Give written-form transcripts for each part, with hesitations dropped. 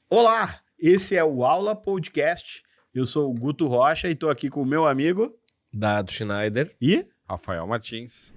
Olá, esse é o Aula Podcast. Eu sou o Guto Rocha e estou aqui com o meu amigo Dado Schneider e Rafael Martins.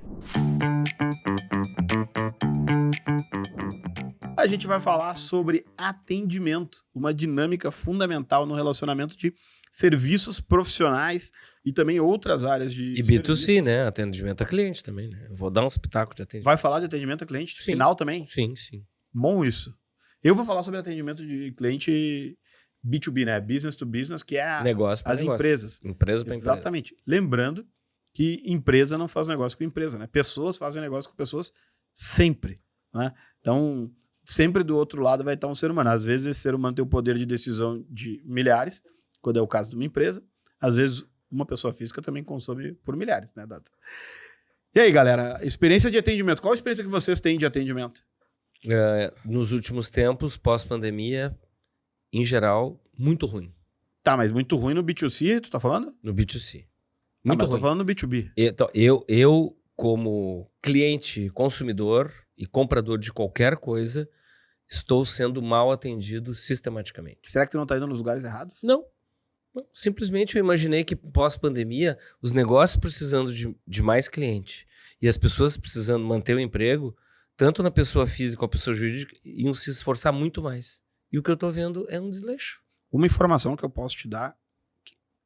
a gente vai falar sobre atendimento, uma dinâmica fundamental no relacionamento de serviços profissionais e também outras áreas de e serviço. B2C, né? Atendimento a cliente também, né? Eu vou dar uns pitacos de atendimento. Vai falar de atendimento a cliente Sim. final também? Sim, sim. Bom isso. Eu vou falar sobre atendimento de cliente B2B, né? Business to business, que é Negócio para as negócio. empresas. Empresa para empresa. Exatamente. Lembrando que empresa não faz negócio com empresa, né? Pessoas fazem negócio com pessoas sempre, né? Então, sempre do outro lado vai estar um ser humano. Às vezes esse ser humano tem o poder de decisão de milhares, quando é o caso de uma empresa. Às vezes uma pessoa física também consome por milhares, né, Dado? E aí, galera, experiência de atendimento. Qual a experiência que vocês têm de atendimento? Nos últimos tempos, pós-pandemia, em geral, muito ruim Tá, mas muito ruim no B2C, tu tá falando? no B2C. Muito Muito Tô ruim. falando no B2B. Então, eu, como cliente, consumidor e comprador de qualquer coisa, estou sendo mal atendido sistematicamente. Será que tu não tá indo nos lugares errados? Não. Simplesmente eu imaginei que pós-pandemia, os negócios precisando de mais cliente e as pessoas precisando manter o emprego, tanto na pessoa física como na pessoa jurídica, iam se esforçar muito mais. E o que eu estou vendo é um desleixo. Uma informação que eu posso te dar,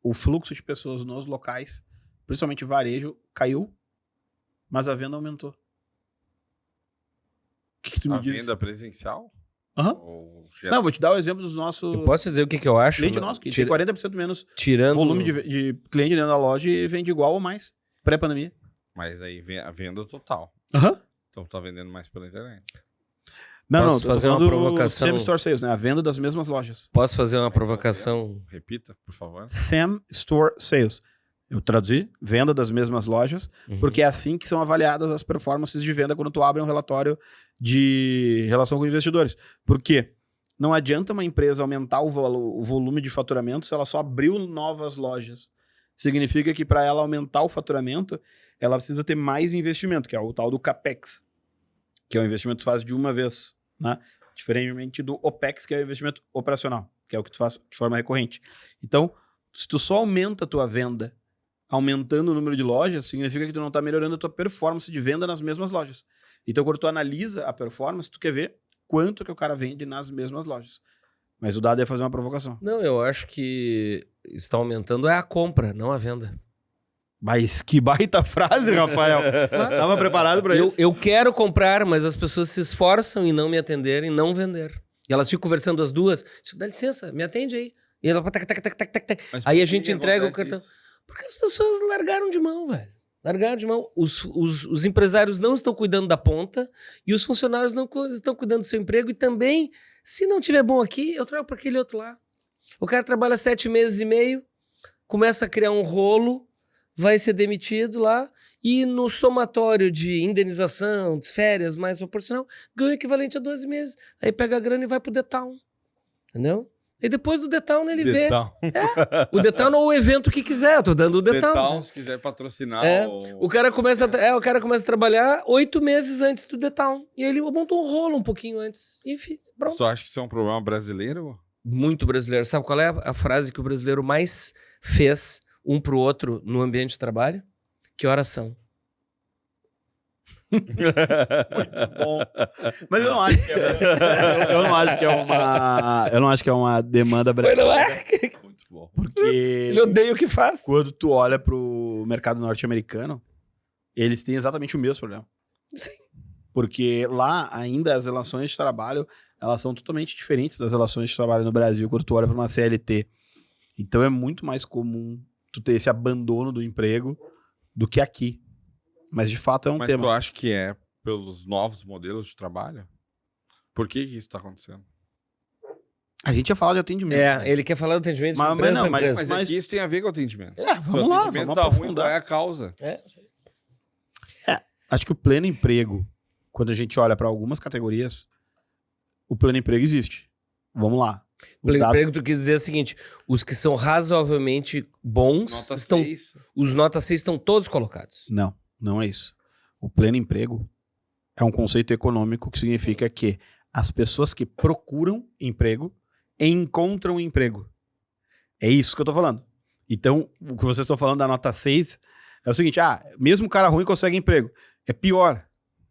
o fluxo de pessoas nos locais, principalmente varejo, caiu, mas a venda aumentou. O que tu me A diz? venda presencial? Aham. Ou Não, vou te dar o exemplo dos nossos Eu posso dizer o que eu acho? clientes nossos, que tem 40% menos Tirando... volume de cliente dentro da loja e vende igual ou mais, pré-pandemia. Mas aí vem a venda total. Aham. Então tá vendendo mais pela internet. Não, Posso fazer uma provocação? Same Store Sales, né? A venda das mesmas lojas. Posso fazer uma provocação? Repita, por favor. Same Store Sales. Eu traduzi, venda das mesmas lojas, porque é assim que são avaliadas as performances de venda quando tu abre um relatório de relação com investidores. Por quê? Não adianta uma empresa aumentar o volume de faturamento se ela só abriu novas lojas. Significa que para ela aumentar o faturamento, ela precisa ter mais investimento, que é o tal do CAPEX, que é o investimento que tu faz de uma vez, né? Diferentemente do OPEX, que é o investimento operacional, que é o que tu faz de forma recorrente. Então, se tu só aumenta a tua venda aumentando o número de lojas, significa que tu não está melhorando a tua performance de venda nas mesmas lojas. Então, quando tu analisa a performance, tu quer ver quanto que o cara vende nas mesmas lojas. Mas o dado é fazer uma provocação. Não, eu acho que está aumentando é a compra, não a venda. Mas que baita frase, Rafael. Tava preparado para isso? Eu quero comprar, mas as pessoas se esforçam em não me atender e não vender. E elas ficam conversando as duas. Dá licença, me atende aí. E ela... Mas Aí por a que gente que entrega o acontece cartão. isso? Porque as pessoas largaram de mão, velho. Largaram de mão. Os empresários não estão cuidando da ponta e os funcionários não estão cuidando do seu emprego. E também, se não tiver bom aqui, eu trago para aquele outro lá. O cara trabalha 7 meses e meio, começa a criar um rolo, vai ser demitido lá e no somatório de indenização, de férias mais proporcional, ganha o equivalente a 12 meses. Aí pega a grana e vai pro The Town. Entendeu? E depois do The Town ele vê. O The Town ou o evento que quiser, eu tô dando o The Town. Town, se quiser patrocinar. O cara começa a trabalhar 8 meses antes do The Town. E ele monta um rolo um pouquinho antes. E pronto. Tu acha que isso é um problema brasileiro? Muito brasileiro. Sabe qual é a frase que o brasileiro mais fez um pro outro no ambiente de trabalho? Que horas são? Muito bom. Mas eu não acho que eu não acho que é uma demanda Mas não brasileira. é? Muito bom. Porque Ele odeia o que faz. quando tu olha pro mercado norte-americano, eles têm exatamente o mesmo problema. Sim. Porque lá ainda as relações de trabalho, elas são totalmente diferentes das relações de trabalho no Brasil, quando tu olha para uma CLT. Então é muito mais comum tu ter esse abandono do emprego do que aqui. Mas de fato é um Mas tema. tu acha que é pelos novos modelos de trabalho? Por que isso tá acontecendo? A gente ia falar de atendimento. Ele quer falar do atendimento de Mas empresa não, pra mas- empresa. Mas aqui isso tem a ver com o atendimento. É, Se o vamos lá, atendimento vamos tá ruim, aprofundar. qual é a causa? Isso aí. Acho que o pleno emprego, quando a gente olha para algumas categorias, o pleno emprego existe. Vamos lá. O Pleno dado- emprego, tu quis dizer o seguinte: os que são razoavelmente bons, Nota 6. os nota 6 estão todos colocados. Não, não é isso. O pleno emprego é um conceito econômico que significa que as pessoas que procuram emprego, encontram emprego. É isso que eu tô falando. Então, o que vocês estão falando da nota 6 é o seguinte, mesmo o cara ruim consegue emprego. É pior.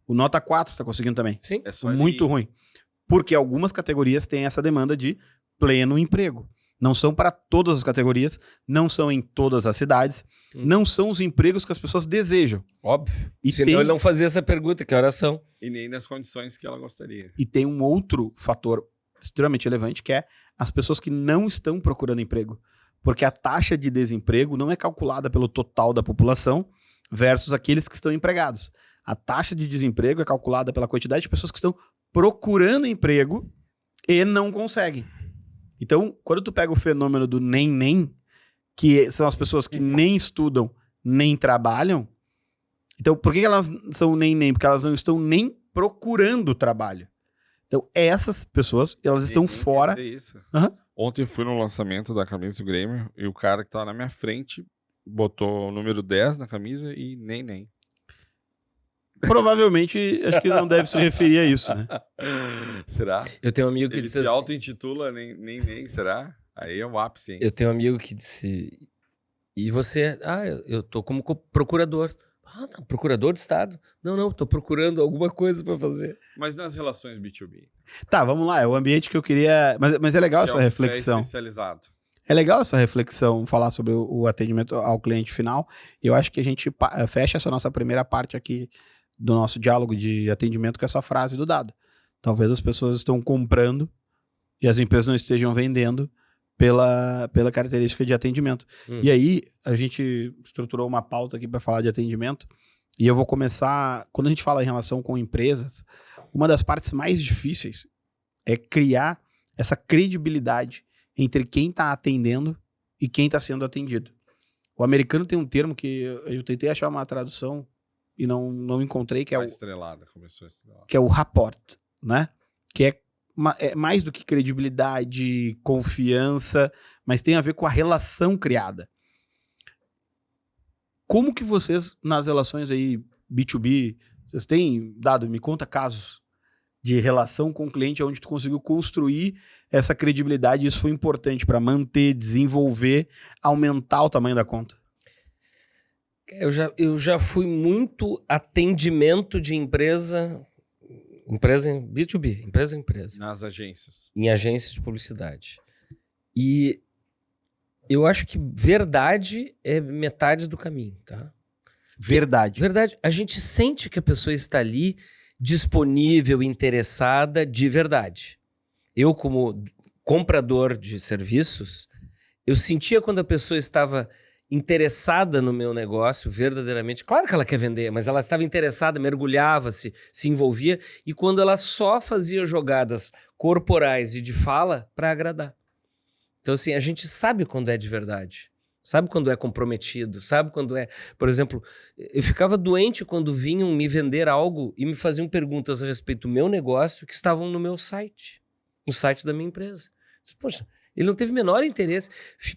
O nota 4 tá conseguindo também. Sim. É só Muito ele- ruim. Porque algumas categorias têm essa demanda de pleno emprego. Não são para todas as categorias, não são em todas as cidades, não são os empregos que as pessoas desejam. Óbvio. E Senão tem- ele não fazia essa pergunta, que horas são? E nem nas condições que ela gostaria. E tem um outro fator extremamente relevante, que é as pessoas que não estão procurando emprego. Porque a taxa de desemprego não é calculada pelo total da população versus aqueles que estão empregados. A taxa de desemprego é calculada pela quantidade de pessoas que estão procurando emprego e não conseguem. Então, quando tu pega o fenômeno do nem, que são as pessoas que nem estudam, nem trabalham, então por que elas são nem? Porque elas não estão nem procurando trabalho. Então, essas pessoas, elas estão Nem quer fora. dizer isso. Aham. Ontem eu fui no lançamento da camisa do Grêmio e o cara que tava na minha frente botou o número 10 na camisa e nem. Provavelmente, acho que não deve se referir a isso, né? Será? Eu tenho um amigo que Ele disse se assim, auto-intitula nem, será? Aí é o ápice, hein? eu tenho um amigo que disse, e você? Eu tô como procurador. Não, procurador de Estado? Não, tô procurando alguma coisa pra fazer. Mas nas relações B2B. Tá, vamos lá. É o ambiente que eu queria. Mas é legal que essa é o- reflexão. É especializado. É legal essa reflexão, falar sobre o atendimento ao cliente final. Eu acho que a gente fecha essa nossa primeira parte aqui do nosso diálogo de atendimento com essa frase do Dado. Talvez as pessoas estão comprando e as empresas não estejam vendendo pela característica de atendimento. E aí, a gente estruturou uma pauta aqui para falar de atendimento e eu vou começar... Quando a gente fala em relação com empresas, uma das partes mais difíceis é criar essa credibilidade entre quem está atendendo e quem está sendo atendido. O americano tem um termo que eu tentei achar uma tradução e não encontrei, que é A o, estrelada, começou a estrelada. que é o rapport, né? Que é mais do que credibilidade, confiança, mas tem a ver com a relação criada. Como que vocês, nas relações aí B2B, vocês têm dado, me conta casos de relação com o cliente onde tu conseguiu construir essa credibilidade e isso foi importante para manter, desenvolver, aumentar o tamanho da conta? Eu já fui muito atendimento de empresa em B2B, empresa. Nas agências. Em agências de publicidade. E eu acho que verdade é metade do caminho, tá? Verdade. Verdade. A gente sente que a pessoa está ali disponível, interessada de verdade. Eu, como comprador de serviços, eu sentia quando a pessoa estava interessada no meu negócio verdadeiramente. Claro que ela quer vender, mas ela estava interessada, mergulhava-se, se envolvia. E quando ela só fazia jogadas corporais e de fala para agradar. Então, assim, a gente sabe quando é de verdade. Sabe quando é comprometido, sabe quando é... Por exemplo, eu ficava doente quando vinham me vender algo e me faziam perguntas a respeito do meu negócio que estavam no meu site, no site da minha empresa. Poxa, ele não teve o menor interesse.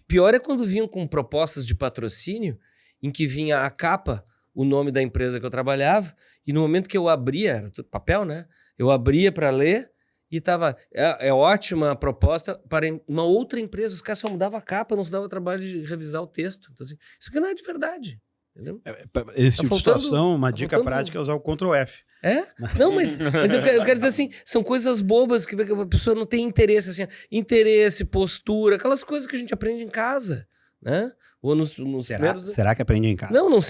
Pior é quando vinham com propostas de patrocínio em que vinha a capa, o nome da empresa que eu trabalhava, e no momento que eu abria, era tudo papel, né? Eu abria para ler e tava, é ótima a proposta para uma outra empresa. Os caras só mudavam a capa, não se dava o trabalho de revisar o texto. Então, assim, isso aqui não é de verdade. Entendeu? Esse Tá tipo de faltando- situação, uma tá dica faltando- prática é usar o Ctrl F. É? Não, mas eu quero dizer assim, são coisas bobas que a pessoa não tem interesse, assim, interesse, postura, aquelas coisas que a gente aprende em casa, né? Ou nos primeiros... Será que aprende em casa? Não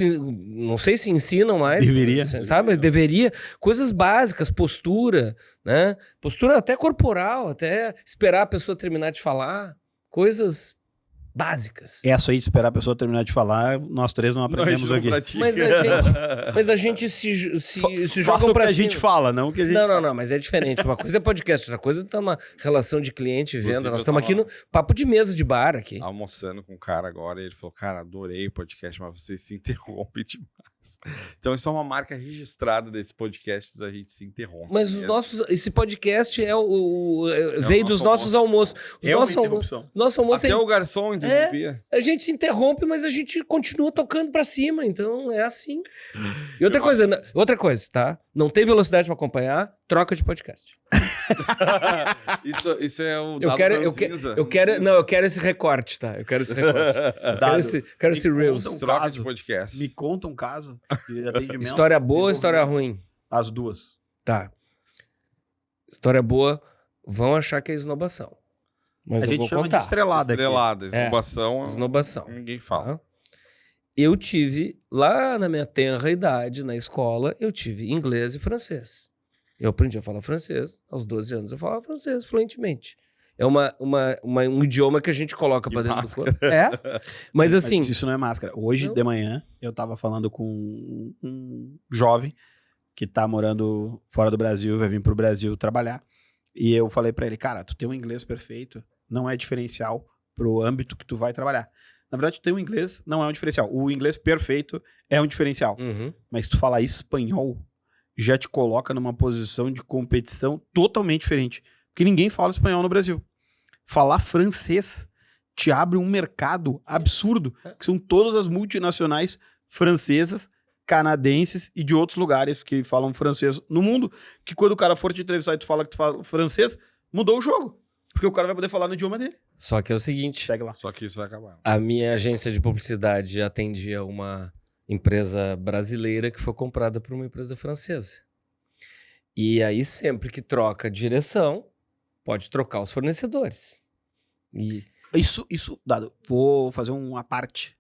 sei se ensinam mais. Deveria. Sabe? Mas deveria. Coisas básicas, postura, né? Postura até corporal, até esperar a pessoa terminar de falar. Coisas básicas. Essa aí de esperar a pessoa terminar de falar, nós três não aprendemos Nós não aqui. pratica. Mas a gente se Faça jogam o que pra a cima. gente fala, não o que a gente... Não, mas é diferente. Uma coisa é podcast, outra coisa é uma relação de cliente e venda. Inclusive, Nós eu estamos aqui tava- no papo de mesa de bar aqui. Almoçando com um cara agora, e ele falou, cara, adorei o podcast, mas vocês se interrompem demais. Então isso é uma marca registrada desse podcast, da gente se interrompe. Mas esse podcast veio dos nosso nossos almoços. Os É uma nossos interrupção. Nosso almoço Até o garçom interrompia. a gente se interrompe, mas a gente continua tocando pra cima, então é assim. E outra coisa, tá? Não tem velocidade pra acompanhar, troca de podcast. Isso é o Eu dado quero, eu quero esse recorte, tá? Eu quero esse recorte. quero esse Reels. Troca de podcast. Me conta um caso de atendimento. História boa ou história ruim? As duas. Tá. História boa, vão achar que é esnobação. Mas A eu gente vou chama contar. de estrelada aqui. Estrelada, esnobação. Esnobação. Ninguém fala. Tá? Eu tive, lá na minha tenra idade, na escola, eu tive inglês e francês. Eu aprendi a falar francês, aos 12 anos eu falava francês fluentemente. É um idioma que a gente coloca pra dentro do corpo. É, mas assim... Mas isso não é máscara. Hoje de manhã, eu tava falando com um jovem que tá morando fora do Brasil, vai vir pro Brasil trabalhar. E eu falei pra ele, cara, tu tem um inglês perfeito, não é diferencial pro âmbito que tu vai trabalhar. Na verdade, tu tem um inglês, não é um diferencial. O inglês perfeito é um diferencial. Uhum. Mas se tu falar espanhol, já te coloca numa posição de competição totalmente diferente. Porque ninguém fala espanhol no Brasil. Falar francês te abre um mercado absurdo, que são todas as multinacionais francesas, canadenses e de outros lugares que falam francês no mundo, que quando o cara for te entrevistar e tu fala que tu fala francês, mudou o jogo. Porque o cara vai poder falar no idioma dele. Só que é o seguinte, Segue lá. Só que isso vai acabar. a minha agência de publicidade atendia uma empresa brasileira que foi comprada por uma empresa francesa. E aí, sempre que troca direção, pode trocar os fornecedores. E Isso, Dado, vou fazer uma parte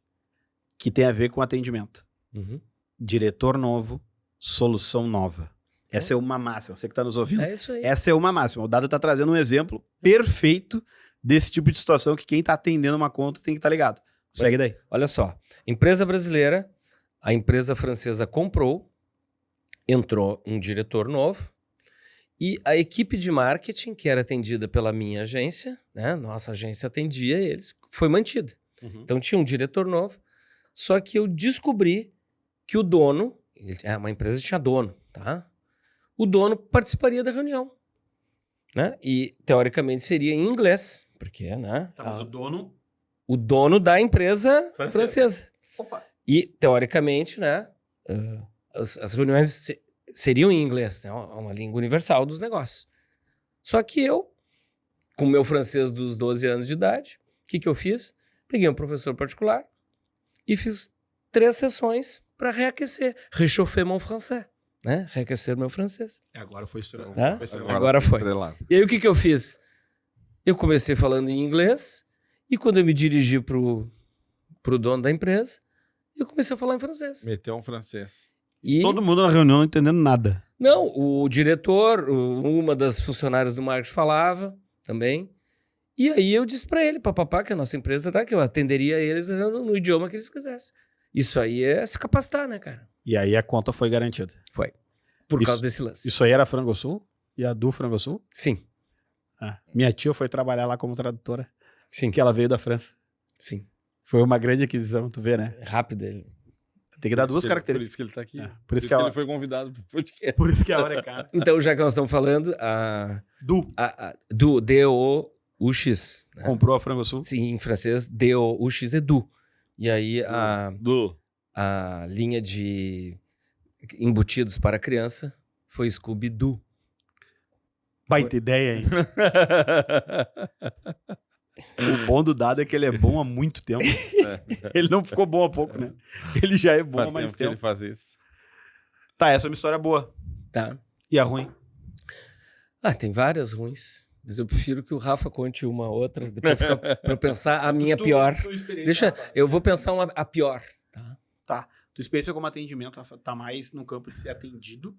que tem a ver com atendimento. Uhum. Diretor novo, solução nova. Essa é uma máxima. Você que está nos ouvindo, É isso aí. essa é uma máxima. O Dado está trazendo um exemplo perfeito desse tipo de situação que quem está atendendo uma conta tem que estar ligado. Segue daí. Olha só, empresa brasileira, a empresa francesa comprou, entrou um diretor novo e a equipe de marketing, que era atendida pela minha agência, né, nossa agência atendia eles, foi mantida. Então tinha um diretor novo, só que eu descobri que o dono, uma empresa tinha dono, tá? O dono participaria da reunião, né? E teoricamente seria em inglês, porque, né? Tá, mas o dono da empresa francesa. Opa. E, teoricamente, né, as reuniões seriam em inglês, né, uma língua universal dos negócios. Só que eu, com o meu francês dos 12 anos de idade, o que eu fiz? Peguei um professor particular e fiz 3 sessões para reaquecer. Réchauffer mon français, né? Reaquecer meu francês. Agora foi estrelado. Tá? Foi estrelado. Agora foi. Estrelado. E aí o que eu fiz? Eu comecei falando em inglês e quando eu me dirigi pro dono da empresa, eu comecei a falar em francês. Meteu um francês. E Todo mundo na reunião não entendendo nada. não, o diretor, uma das funcionárias do marketing falava também. E aí eu disse pra ele, papapá, que a nossa empresa tá, que eu atenderia eles no idioma que eles quisessem. Isso aí é se capacitar, né, cara? E aí a conta foi garantida. Foi. Por Isso- causa desse lance. Isso aí era Frangosul? E a do Frangosul? Sim, Ah, minha tia foi trabalhar lá como tradutora, sim, que ela veio da França. sim. Foi uma grande aquisição, tu vê, né? É rápido ele. Tem que dar Por duas isso que ele- características. Por isso que ele tá aqui. É, Por isso que a- ele foi convidado pro podcast. Por isso que a hora é cara. Então, já que nós estamos falando, do D-O-U-X. Né? Comprou a Frangosul? Sim, em francês, D-O-U-X é du. E aí a linha de embutidos para criança foi Scooby-Doo. Baita ideia, hein? O bom do Dado é que ele é bom há muito tempo. Ele não ficou bom há pouco, né? Ele já é bom há Faz mais tempo que ele tempo. faz isso. Tá, essa é uma história boa. Tá? E a ruim? Ah, tem várias ruins. Mas eu prefiro que o Rafa conte uma outra, depois pra eu pensar a minha pior. Deixa, eu vou pensar a pior. Tá? Tá. Tua experiência como atendimento Rafa, tá mais no campo de ser atendido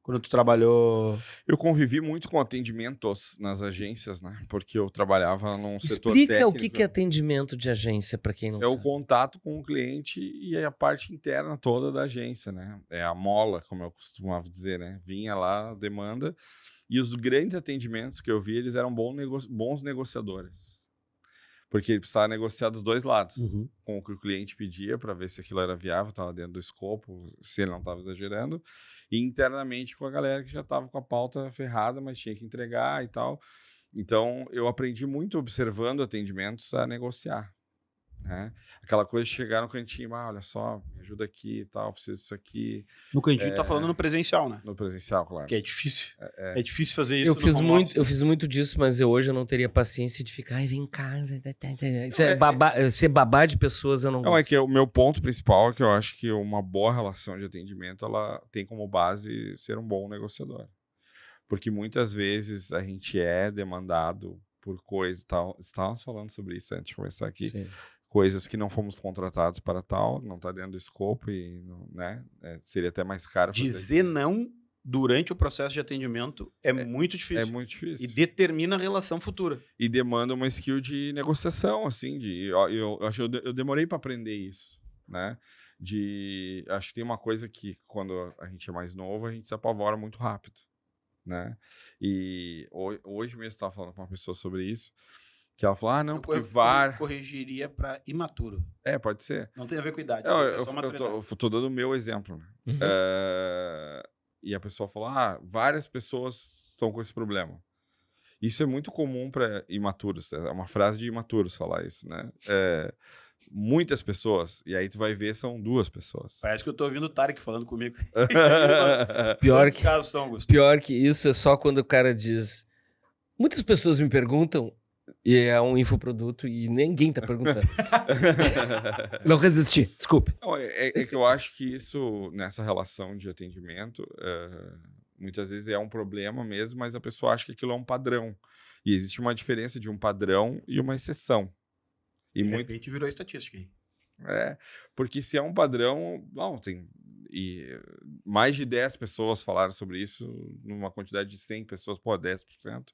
quando tu trabalhou... Eu convivi muito com atendimentos nas agências, né? Porque eu trabalhava num setor Explica técnico. o que é atendimento de agência, para quem não É o sabe. contato com o cliente e a parte interna toda da agência, né? É a mola, como eu costumava dizer, né? Vinha lá a demanda e os grandes atendimentos que eu vi, eles eram bons negociadores. Porque ele precisava negociar dos dois lados. Uhum. Com o que o cliente pedia para ver se aquilo era viável, estava dentro do escopo, se ele não estava exagerando. E internamente com a galera que já estava com a pauta ferrada, mas tinha que entregar e tal. Então, eu aprendi muito observando atendimentos a negociar. né? Aquela coisa de chegar no cantinho, olha só, me ajuda aqui e tal, preciso disso aqui. No cantinho tá falando no presencial, né? No presencial, claro. Que é difícil. É difícil fazer isso. Eu fiz muito disso, mas hoje eu não teria paciência de ficar, ai, vem em casa. Isso ser babá de pessoas, eu não gosto. Não, é que o meu ponto principal é que eu acho que uma boa relação de atendimento, ela tem como base ser um bom negociador. Porque muitas vezes a gente é demandado por coisas e tal. Estávamos falando sobre isso antes de começar aqui. Sim. Coisas que não fomos contratados para tal, não está dentro do escopo e, né, seria até mais caro. Dizer não durante o processo de atendimento é muito difícil. É muito difícil. E determina a relação futura. E demanda uma skill de negociação, assim, eu demorei para aprender isso, né? Acho que tem uma coisa que quando a gente é mais novo, a gente se apavora muito rápido, né? E hoje mesmo estava falando com uma pessoa sobre isso, que ela falou, não, porque eu corrigiria para imaturo. Pode ser. Não tem a ver com idade. Eu tô dando o meu exemplo, né? Uhum. E a pessoa falou, várias pessoas estão com esse problema. Isso é muito comum para imaturos, é uma frase de imaturos falar isso, né? Muitas pessoas, e aí tu vai ver, são 2 pessoas. Parece que eu tô ouvindo o Tarek falando comigo. Pior que isso é só quando o cara diz, muitas pessoas me perguntam, e é um infoproduto e ninguém tá perguntando. Não resisti, desculpe. Não, é que eu acho que isso, nessa relação de atendimento, muitas vezes é um problema mesmo, mas a pessoa acha que aquilo é um padrão. E existe uma diferença de um padrão e uma exceção. E de repente virou estatística aí. Porque se é um padrão, tem... E mais de 10 pessoas falaram sobre isso, numa quantidade de 100 pessoas, 10%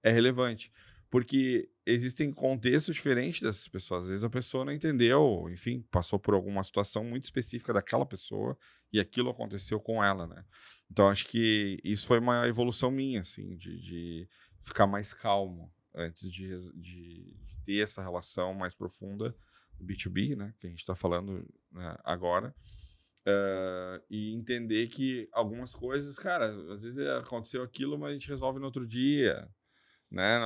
é relevante. Porque existem contextos diferentes dessas pessoas. Às vezes a pessoa não entendeu, enfim, passou por alguma situação muito específica daquela pessoa e aquilo aconteceu com ela, né? Então, acho que isso foi uma evolução minha, assim, de ficar mais calmo antes de ter essa relação mais profunda do B2B, né? Que a gente está falando, né, agora. E entender que algumas coisas, cara, às vezes aconteceu aquilo, mas a gente resolve no outro dia, né?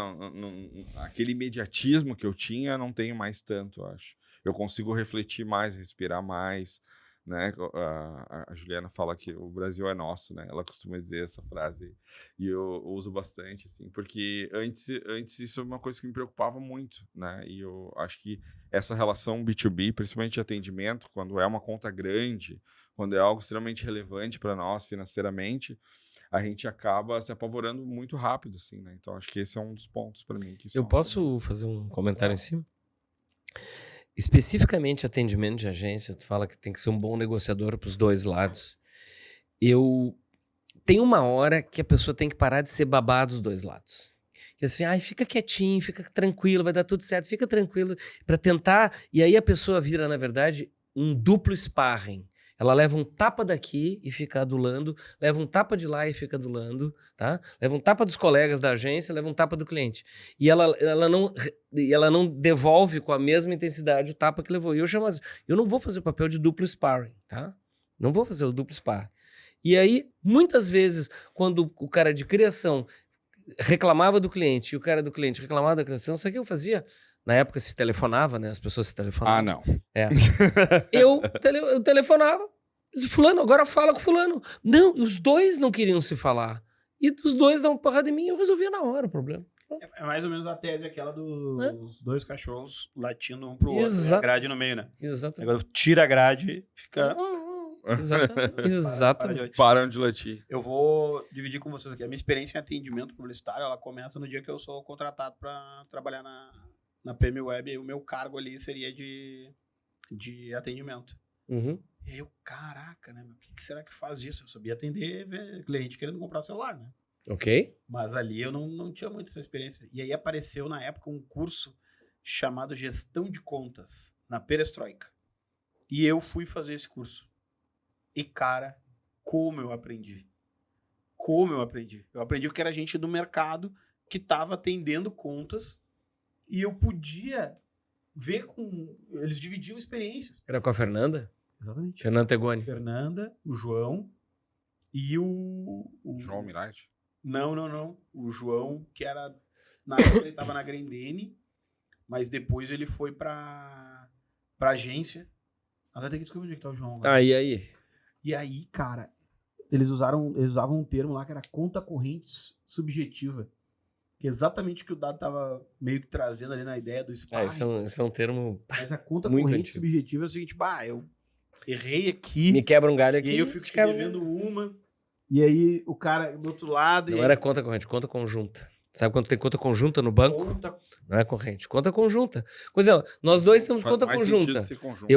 Aquele imediatismo que eu tinha, não tenho mais tanto, acho. Eu consigo refletir mais, respirar mais, né? A Juliana fala que o Brasil é nosso, né? Ela costuma dizer essa frase e eu uso bastante, assim, porque antes isso é uma coisa que me preocupava muito, né? E eu acho que essa relação B2B, principalmente de atendimento, quando é uma conta grande, quando é algo extremamente relevante para nós financeiramente, a gente acaba se apavorando muito rápido, assim, né? Então, acho que esse é um dos pontos para mim. Eu posso fazer um comentário em cima? Especificamente atendimento de agência, tu fala que tem que ser um bom negociador para os 2 lados. Tem uma hora que a pessoa tem que parar de ser babá dos 2 lados. Que assim, fica quietinho, fica tranquilo, vai dar tudo certo, fica tranquilo, para tentar. E aí a pessoa vira, na verdade, um duplo sparring. Ela leva um tapa daqui e fica adulando, leva um tapa de lá e fica adulando, tá? Leva um tapa dos colegas da agência, leva um tapa do cliente. E ela não devolve com a mesma intensidade o tapa que levou. E eu não vou fazer o papel de duplo sparring, tá? Não vou fazer o duplo sparring. E aí, muitas vezes, quando o cara de criação reclamava do cliente e o cara do cliente reclamava da criação, sabe o que eu fazia? Na época se telefonava, né? As pessoas se telefonavam. Não. Eu telefonava. Fulano, agora fala com fulano. Não, os 2 não queriam se falar. E os 2 davam porrada em mim e eu resolvia na hora o problema. É mais ou menos a tese aquela dos 2 cachorros latindo um pro outro. E a grade no meio, né? Exatamente. Agora tira a grade, fica... Exatamente. Param de latir. Eu vou dividir com vocês aqui. A minha experiência em atendimento publicitário, ela começa no dia que eu sou contratado para trabalhar na PM Web. E o meu cargo ali seria de atendimento. Uhum. E aí eu, caraca, né? O que será que faz isso? Eu sabia atender cliente querendo comprar celular, né? Ok. Mas ali eu não tinha muito essa experiência. E aí apareceu na época um curso chamado Gestão de Contas, na Perestroika. E eu fui fazer esse curso. E, cara, como eu aprendi. Eu aprendi porque era gente do mercado que estava atendendo contas e eu podia ver com... Eles dividiam experiências. Era com a Fernanda? Exatamente. Fernanda Tegoni. Fernanda, o João e o João Mirage? Não. O João, que era... Na época ele estava na Grendene, mas depois ele foi para pra agência. Até tem que descobrir onde é que tá o João agora. Aí. E aí, cara, eles usavam um termo lá que era conta corrente subjetiva. Que é exatamente o que o Dado tava meio que trazendo ali na ideia do sparring. Isso é um termo Mas a conta muito corrente antigo. subjetiva é o seguinte, eu errei aqui, Me quebra um galho aqui. e aí eu fico te quebra- devendo uma, e aí o cara do outro lado... Não e aí, era conta corrente, conta conjunta. Sabe quando tem conta conjunta no banco? conta... Não é corrente, conta conjunta. Pois é, nós dois temos Faz conta mais conjunta. sentido ser conjunto.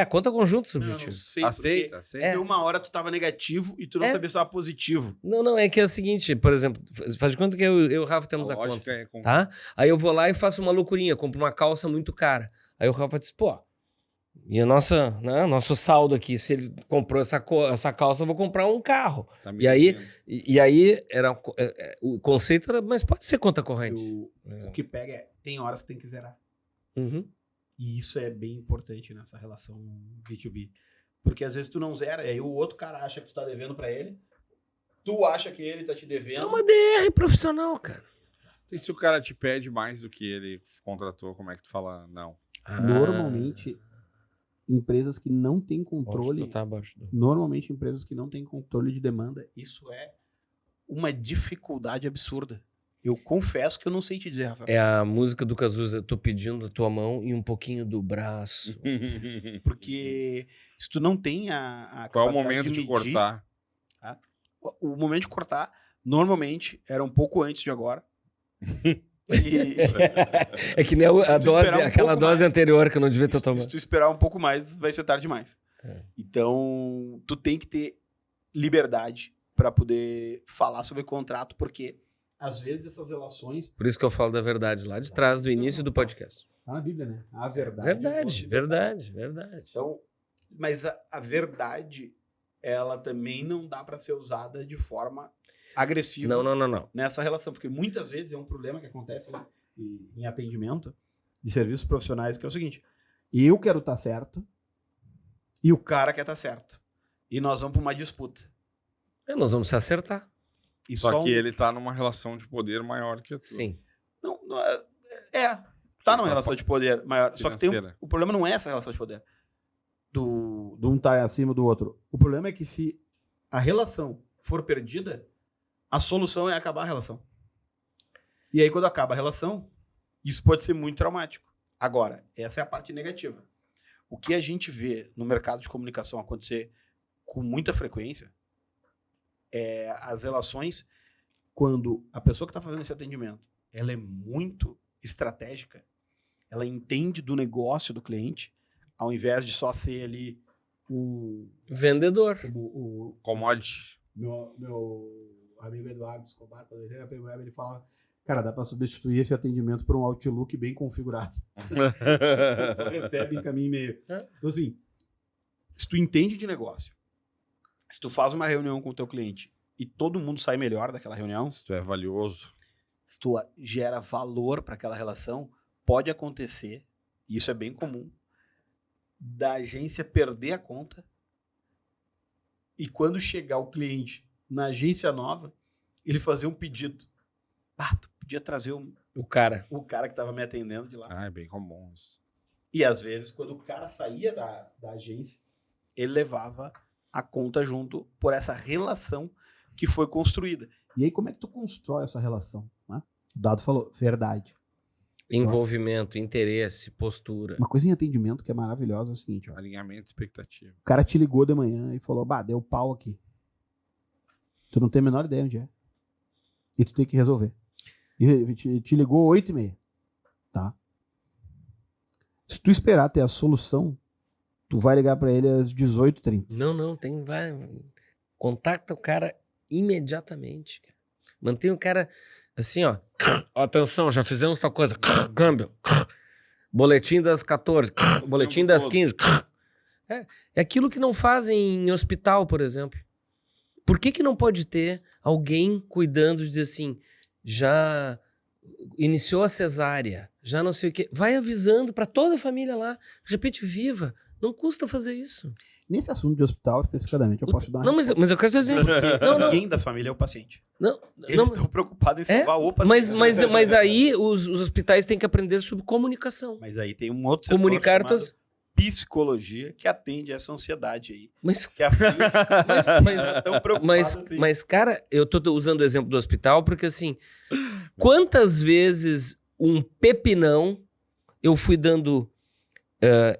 Conta conjunta Não, eu não subjetiva. sei Aceita. porque uma hora tu tava negativo e tu não sabia se tava positivo. Não, é que é o seguinte, por exemplo, faz de conta que eu e o Rafa temos a lógica conta, é conjunto. tá? Aí eu vou lá e faço uma loucurinha, compro uma calça muito cara. Aí o Rafa diz, pô, e a nosso saldo aqui, se ele comprou essa calça, eu vou comprar um carro. Tá me E aí, entendendo. e aí o conceito era, mas pode ser conta corrente. O que pega é, tem horas que tem que zerar. Uhum. E isso é bem importante nessa relação B2B. Porque às vezes tu não zera, e aí o outro cara acha que tu tá devendo pra ele, tu acha que ele tá te É devendo. uma DR profissional, cara. E se o cara te pede mais do que ele contratou, como é que tu fala não? Normalmente, empresas que não têm controle... Tá abaixo do... Normalmente, empresas que não têm controle de demanda, isso é uma dificuldade absurda. Eu confesso que eu não sei te dizer, Rafael. É a música do Cazuza, tô pedindo a tua mão e um pouquinho do braço. Porque se tu não tem a Qual é o capacidade momento de medir, cortar? O momento de cortar, normalmente, era um pouco antes de agora. É que nem a Se tu dose, esperar um aquela pouco dose mais, anterior que eu não devia ter se tomado. tu esperar um pouco mais, vai ser tarde demais. É. Então, tu tem que ter liberdade para poder falar sobre contrato, porque às vezes essas relações... Por isso que eu falo da verdade lá de trás, do início do podcast. Tá na Bíblia, né? A verdade. Verdade. Então, mas a verdade, ela também não dá para ser usada de forma agressiva Não. nessa relação, porque muitas vezes é um problema que acontece em atendimento de serviços profissionais, que é o seguinte: eu quero estar certo e o cara quer estar certo. E nós vamos para uma disputa. Nós vamos se acertar. E Só que um- ele tá numa relação de poder maior que a tua. Sim. Não, tá numa relação de poder maior. Só que Financeira. o problema não é essa relação de poder. Do um tá acima do outro. O problema é que se a relação for perdida, a solução é acabar a relação. E aí, quando acaba a relação, isso pode ser muito traumático. Agora, essa é a parte negativa. O que a gente vê no mercado de comunicação acontecer com muita frequência é as relações quando a pessoa que está fazendo esse atendimento, ela é muito estratégica, ela entende do negócio do cliente, ao invés de só ser ali Vendedor. o Commodity. meu amigo Eduardo Escobar, quando ele entrei na PMWeb, ele fala, cara, dá para substituir esse atendimento por um Outlook bem configurado. Só recebe em caminho e meio. Então, assim, se tu entende de negócio, se tu faz uma reunião com o teu cliente e todo mundo sai melhor daquela reunião, Se tu é valioso. se tu gera valor para aquela relação, pode acontecer, e isso é bem comum, da agência perder a conta e quando chegar o cliente na agência nova, ele fazer um pedido. Tu podia trazer O cara. o cara que estava me atendendo de lá. É bem comum isso. E às vezes, quando o cara saía da agência, ele levava a conta junto por essa relação que foi construída. E aí, como é que tu constrói essa relação? Né? O Dado falou, verdade. Envolvimento, interesse, postura. Uma coisa em atendimento que é maravilhosa é o seguinte, ó. Alinhamento de expectativa. O cara te ligou de manhã e falou, deu pau aqui. Tu não tem a menor ideia onde é. E tu tem que resolver. E te ligou 8h30. Tá? Se tu esperar ter a solução, tu vai ligar pra ele às 18h30. Não, contacta o cara imediatamente. Mantém o cara assim, ó. Atenção, já fizemos tal coisa. Câmbio. Boletim das 14. Boletim das 15. É aquilo que não fazem em hospital, por exemplo. Por que não pode ter alguém cuidando de dizer assim, já iniciou a cesárea, já não sei o quê. Vai avisando para toda a família lá. De repente, viva. Não custa fazer isso. Nesse assunto de hospital, especificamente, eu posso te dar uma Não, mas eu quero dizer... Não. Ninguém da família é o paciente. Não, Eles estão preocupados em salvar o paciente. mas aí os hospitais têm que aprender sobre comunicação. Mas aí tem um outro Comunicar setor chamado psicologia que atende essa ansiedade aí. Mas, Que aflige, mas, tão preocupado mas, assim. mas, cara, eu tô usando o exemplo do hospital porque, assim, quantas vezes um pepinão eu fui dando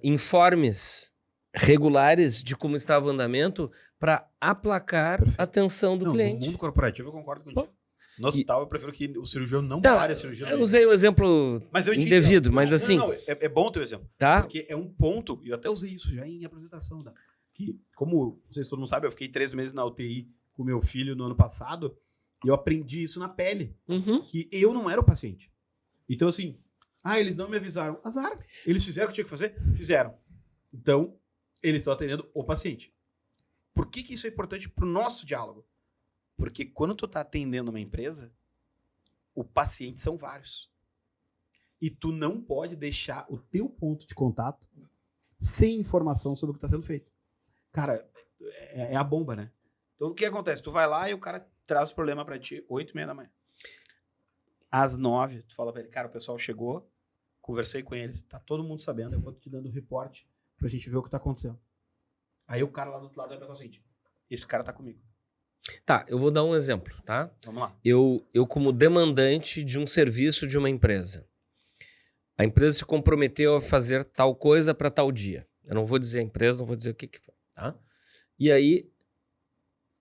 informes regulares de como estava o andamento para aplacar a atenção do Não, cliente. no mundo corporativo eu concordo contigo. No hospital eu prefiro que o cirurgião não Tá, pare a cirurgia. eu usei o exemplo Mas eu te indevido, entendo. mas Não, assim, não, é bom ter o exemplo. tá? Porque é um ponto, e eu até usei isso já em apresentação, tá? Que, como vocês todo mundo sabe, eu fiquei 3 meses na UTI com meu filho no ano passado, e eu aprendi isso na pele, Uhum. que eu não era o paciente. Então, assim, eles não me avisaram. Azar. Eles fizeram o que tinha que fazer? Fizeram. Então, eles estão atendendo o paciente. Por que isso é importante pro nosso diálogo? Porque quando tu tá atendendo uma empresa, o paciente são vários. E tu não pode deixar o teu ponto de contato sem informação sobre o que está sendo feito. Cara, é a bomba, né? Então, o que acontece? Tu vai lá e o cara traz o problema pra ti 8h30 da manhã. Às 9, tu fala pra ele, cara, o pessoal chegou, conversei com eles, tá todo mundo sabendo, eu vou te dando o reporte pra gente ver o que tá acontecendo. Aí o cara lá do outro lado vai pensar assim, esse cara tá comigo. Tá, eu vou dar um exemplo, tá? Vamos lá. Eu como demandante de um serviço de uma empresa, a empresa se comprometeu a fazer tal coisa para tal dia. Eu não vou dizer a empresa, não vou dizer o que foi, tá? E aí,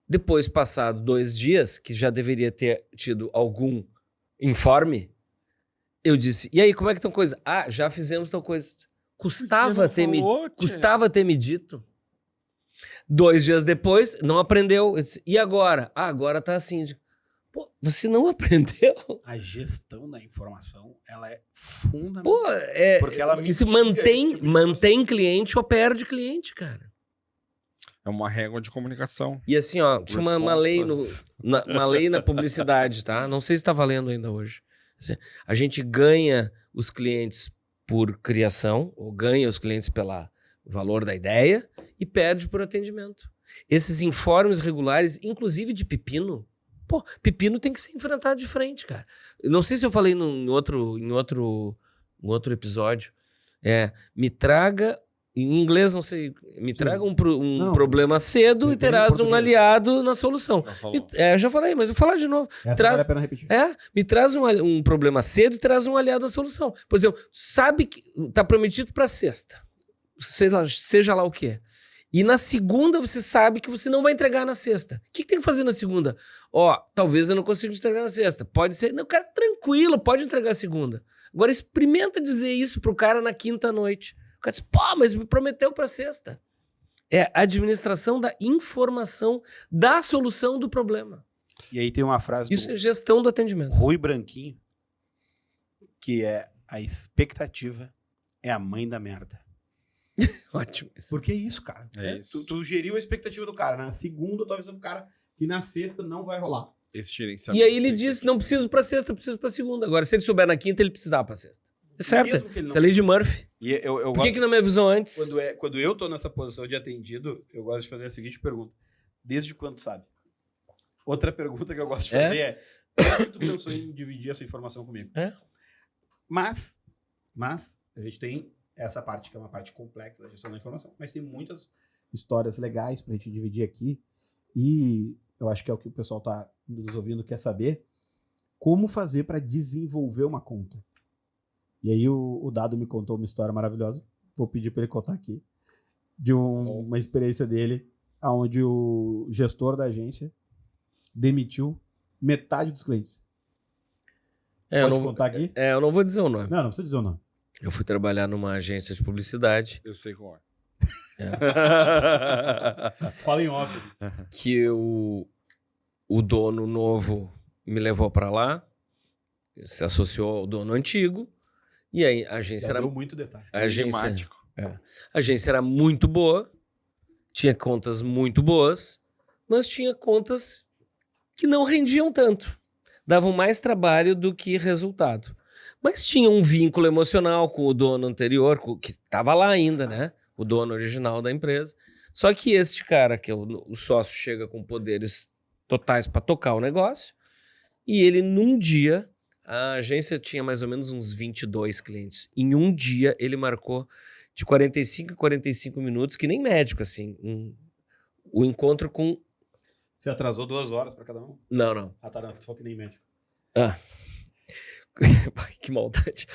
depois passado 2 dias, que já deveria ter tido algum informe, eu disse, e aí, como é que estão coisas? Já fizemos tal coisa. Custava ter me dito. 2 dias depois, não aprendeu. Eu disse, e agora? Agora tá assim. Pô, você não aprendeu? A gestão da informação, ela é fundamental. Pô, Porque ela isso mitiga esse tipo de mantém cliente ou perde cliente, cara. É uma régua de comunicação. E assim, ó, tinha uma lei uma lei na publicidade, tá? Não sei se tá valendo ainda hoje. Assim, a gente ganha os clientes por criação, ou ganha os clientes pelo valor da ideia, e perde por atendimento. Esses informes regulares, inclusive de pepino, pô, pepino tem que ser enfrentado de frente, cara. Eu não sei se eu falei em outro episódio. Me traga, em inglês não sei, me traga um problema cedo e terás um aliado na solução. Já falei, mas eu vou falar de novo. Essa vale a pena repetir. Me traz um problema cedo e terás um aliado na solução. Por exemplo, sabe que tá prometido para sexta, seja lá o que é. E na segunda você sabe que você não vai entregar na sexta. O que tem que fazer na segunda? Talvez eu não consiga entregar na sexta. Pode ser. Não, cara, tranquilo, pode entregar a segunda. Agora experimenta dizer isso pro cara na quinta noite. O cara diz, mas me prometeu pra sexta. É a administração da informação da solução do problema. E aí tem uma frase Isso é gestão do atendimento. Rui Branquinho, que é a expectativa é a mãe da merda. Ótimo. Porque é isso, cara. É isso. Tu geriu a expectativa do cara. Na segunda, eu tô avisando pro cara que na sexta não vai rolar. Esse gerenciamento. E aí ele disse, não preciso pra sexta, preciso pra segunda. Agora, se ele souber na quinta, ele precisava pra sexta. É certo. Essa é a lei de Murphy. E eu Por que não me avisou antes? Quando eu tô nessa posição de atendido, eu gosto de fazer a seguinte pergunta. Desde quando sabe? Outra pergunta que eu gosto de fazer é quando tu pensou em dividir essa informação comigo? Mas a gente tem essa parte que é uma parte complexa da gestão da informação, mas tem muitas histórias legais pra gente dividir aqui e eu acho que é o que o pessoal tá nos ouvindo quer saber, como fazer para desenvolver uma conta. E aí o Dado me contou uma história maravilhosa, vou pedir para ele contar aqui, de uma experiência dele, onde o gestor da agência demitiu metade dos clientes. Pode contar aqui? Eu não vou dizer o nome. Não precisa dizer o nome. Eu fui trabalhar numa agência de publicidade. Eu sei qual é. Fala em off. Que o dono novo me levou para lá, se associou ao dono antigo, e aí a agência era... deu muito detalhe. A agência era muito boa, tinha contas muito boas, mas tinha contas que não rendiam tanto. Davam mais trabalho do que resultado. Mas tinha um vínculo emocional com o dono anterior, que estava lá ainda, né? O dono original da empresa. Só que este cara, que é o sócio, chega com poderes totais para tocar o negócio, e ele, num dia, A agência tinha mais ou menos uns 22 clientes. Em um dia, ele marcou de 45 a 45 minutos, que nem médico, assim. O encontro com... Você atrasou 2 horas pra cada um? Não. Ah, tá, não, tu falou que nem médico. Ah. Que maldade.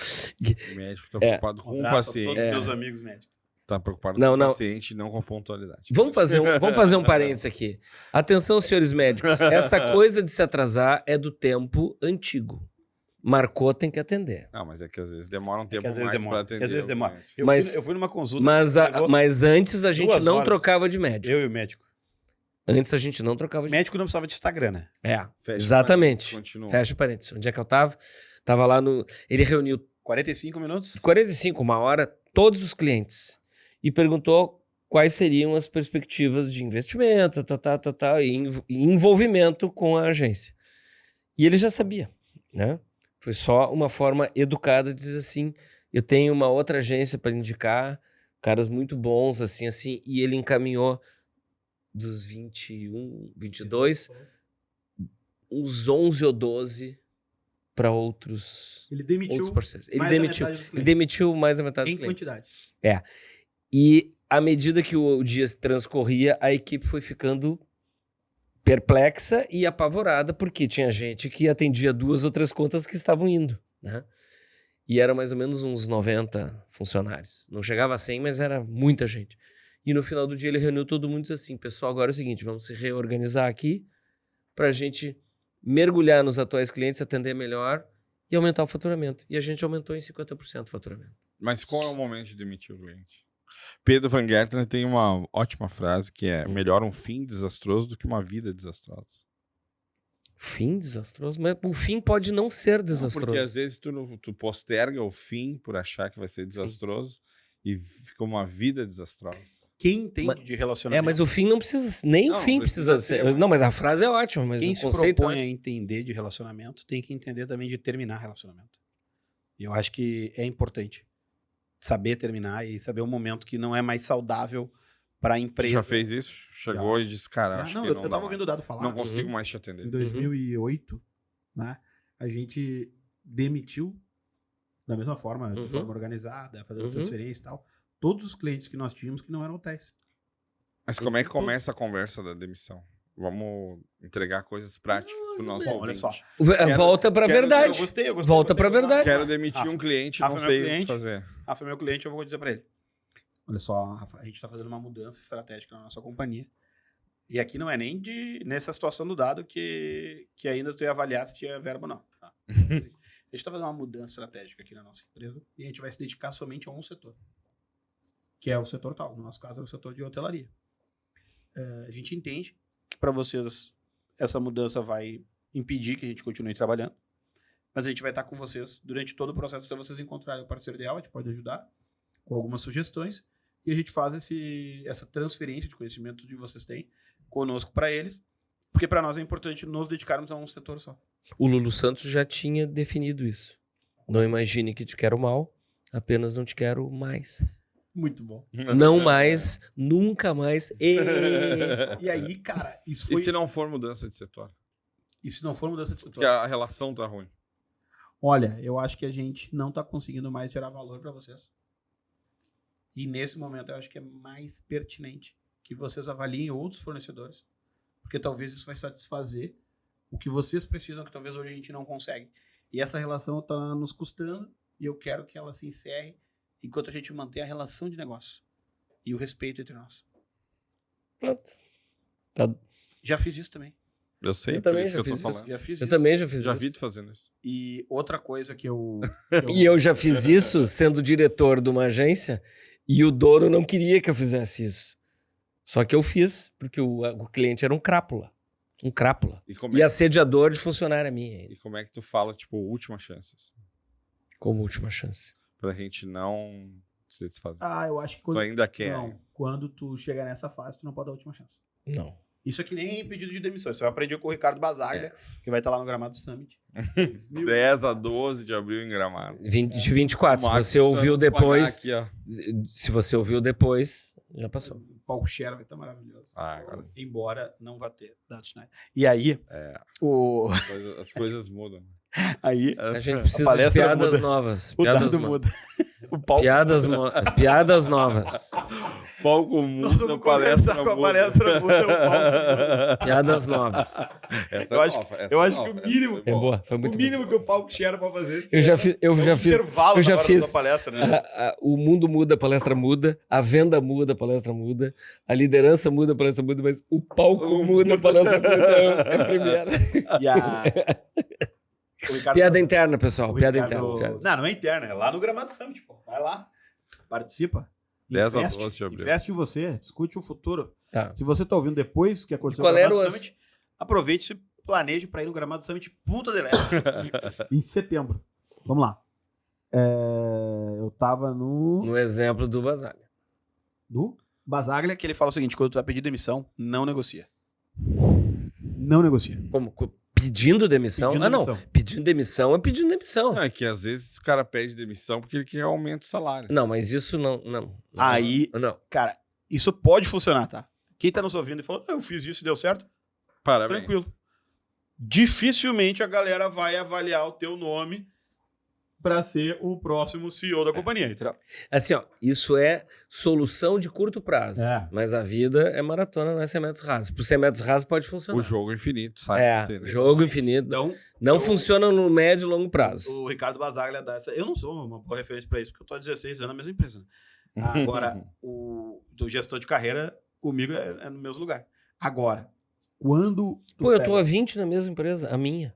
O médico tá preocupado com o paciente. Todos os meus amigos médicos. Tá preocupado Não, com o não. paciente e não com pontualidade. Vamos fazer um parênteses aqui. Atenção, senhores médicos. Esta coisa de se atrasar é do tempo antigo. Marcou, tem que atender. Não, mas é que às vezes demora um tempo às vezes mais demora, pra atender. às vezes o demora. cliente. Eu fui numa consulta. Mas antes a gente 2 não horas. trocava de médico. Eu e o médico. Antes a gente não trocava de Médico não precisava de Instagram, né? Fecha exatamente. parênteses, continua. Fecha parênteses. Onde é que eu tava? Tava lá no... Ele reuniu 45 minutos? 45, 1 hora, todos os clientes. E perguntou quais seriam as perspectivas de investimento, e envolvimento com a agência. E ele já sabia, né? Foi só uma forma educada de dizer assim, eu tenho uma outra agência para indicar, caras muito bons, assim, e ele encaminhou dos 21, 22, uns 11 ou 12 para outros parceiros. Ele demitiu mais da metade dos clientes. Em quantidade. E à medida que o dia transcorria, a equipe foi ficando perplexa e apavorada, porque tinha gente que atendia 2 ou 3 contas que estavam indo, né? E era mais ou menos uns 90 funcionários. Não chegava a 100, mas era muita gente. E no final do dia ele reuniu todo mundo e disse assim, pessoal, agora é o seguinte, vamos se reorganizar aqui para a gente mergulhar nos atuais clientes, atender melhor e aumentar o faturamento. E a gente aumentou em 50% o faturamento. Mas qual é o momento de demitir o cliente? Pedro Van Gertner tem uma ótima frase que é melhor um fim desastroso do que uma vida desastrosa. Fim desastroso? Mas o fim pode não ser desastroso. Porque às vezes tu posterga o fim por achar que vai ser desastroso e fica uma vida desastrosa. Quem entende de relacionamento... mas o fim não precisa... Nem o fim precisa ser... Não, mas a frase é ótima, mas quem o se conceito propõe a entender de relacionamento tem que entender também de terminar relacionamento. E eu acho que é importante saber terminar e saber um momento que não é mais saudável para a empresa. Tu já fez isso? Chegou e disse, cara, acho que eu não tava dá ouvindo o Dado falar. Não consigo mais te atender. Em 2008, né, a gente demitiu da mesma forma, de forma organizada, fazendo transferência e tal, todos os clientes que nós tínhamos que não eram hotéis. Mas como é que começa a conversa da demissão? Vamos entregar coisas práticas pro nosso ouvinte. Olha só. Volta pra verdade. Eu gostei, Volta pra verdade. Quero demitir um cliente, não sei o que fazer. Rafa é meu cliente, eu vou dizer pra ele. Olha só, Rafa, a gente está fazendo uma mudança estratégica na nossa companhia. E aqui não é nem nessa situação do Dado que ainda tu ia avaliar se tinha verbo ou não. Tá? A gente está fazendo uma mudança estratégica aqui na nossa empresa e a gente vai se dedicar somente a um setor, que é o setor tal. No nosso caso, é o setor de hotelaria. A gente entende que para vocês essa mudança vai impedir que a gente continue trabalhando, mas a gente vai estar com vocês durante todo o processo até vocês encontrarem o parceiro ideal, a gente pode ajudar com algumas sugestões e a gente faz essa transferência de conhecimento que vocês têm conosco para eles, porque para nós é importante nos dedicarmos a um setor só. O Lulu Santos já tinha definido isso. Não imagine que te quero mal, apenas não te quero mais. Muito bom. Não mais, nunca mais. E aí, cara, isso foi... E se não for mudança de setor? E se não for mudança de setor? Porque a relação tá ruim. Olha, eu acho que a gente não tá conseguindo mais gerar valor para vocês. E nesse momento eu acho que é mais pertinente que vocês avaliem outros fornecedores, porque talvez isso vai satisfazer o que vocês precisam, que talvez hoje a gente não consegue. E essa relação está nos custando e eu quero que ela se encerre enquanto a gente mantém a relação de negócio e o respeito entre nós. Pronto. Já fiz isso também. Eu sei, eu por também isso já que eu tô fiz falando. Já fiz Eu isso. também já fiz Já isso. vi tu fazendo isso. E outra coisa que eu... E eu já fiz isso sendo diretor de uma agência e o dono não queria que eu fizesse isso. Só que eu fiz, porque o cliente era um crápula. Um crápula. E assediador de funcionária minha. E como é que tu fala, tipo, última chance? Assim, como última chance. pra gente não se desfazer. Eu acho que Tu ainda quer. Não, quando tu chega nessa fase, tu não pode dar a última chance. Não. Isso aqui nem pedido de demissão. Isso eu aprendi com o Ricardo Bazaglia, que vai estar lá no Gramado Summit. 10 a 12 de abril em Gramado. De 24. Se você ouviu depois... Aqui, se você ouviu depois, já passou. O palco share vai estar maravilhoso. Agora sim. Embora não vá ter dados finais. E aí, As coisas mudam. Aí A gente a precisa de palestra piadas muda. novas. O Piadas, dado muda. O palco piadas novas. Palco Nós muda, vamos palestra começar com a muda. palestra muda, o palco muda. Piadas novas. Essa Eu é acho, nova, essa eu é acho que nova, o mínimo, essa Foi boa, foi o muito mínimo que o palco tinha pra fazer. Eu já fiz, intervalo eu já na hora fiz. da palestra, né? O mundo muda, a palestra muda, a venda muda, a palestra muda, a liderança muda, a palestra muda, mas o palco muda, a palestra muda, é a primeira. E a... o Ricardo- Piada interna, pessoal, o piada Ricardo- interna. Não é interna, é lá no Gramado Summit, pô. Vai lá, participa. 10 a Investe, 12 de abril. investe em você, discute o futuro. Tá. Se você tá ouvindo depois que aconteceu Qual o era Gramado o Summit, aproveite e se planeje para ir no Gramado Summit Punta del Este em setembro. Vamos lá. Eu tava No exemplo do Basaglia. no Basaglia, que ele fala o seguinte: quando tu vai pedir demissão, não negocia. Não negocia. Como? Pedindo demissão? Pedindo Não. demissão. Pedindo demissão é pedindo demissão. Não, é que às vezes o cara pede demissão porque ele quer aumento de salário. Não, mas isso não. Aí, Não. cara, isso pode funcionar, tá? Quem tá nos ouvindo e falou, eu fiz isso e deu certo, Parabéns. tranquilo. Dificilmente a galera vai avaliar o teu nome pra ser o próximo CEO da companhia, entendeu? Assim, ó, isso é solução de curto prazo. É. Mas a vida é maratona, não é 100 metros rasos. Por 100 metros rasos pode funcionar. O jogo infinito, sabe? É, jogo infinito. Então, Não funciona no médio e longo prazo. o Ricardo Basaglia dá essa... Eu não sou uma boa referência pra isso, porque eu tô há 16 anos na mesma empresa. Né? Agora, do gestor de carreira, comigo é no mesmo lugar. Agora, quando... tu Pô, eu pega- tô há 20 na mesma empresa, a minha.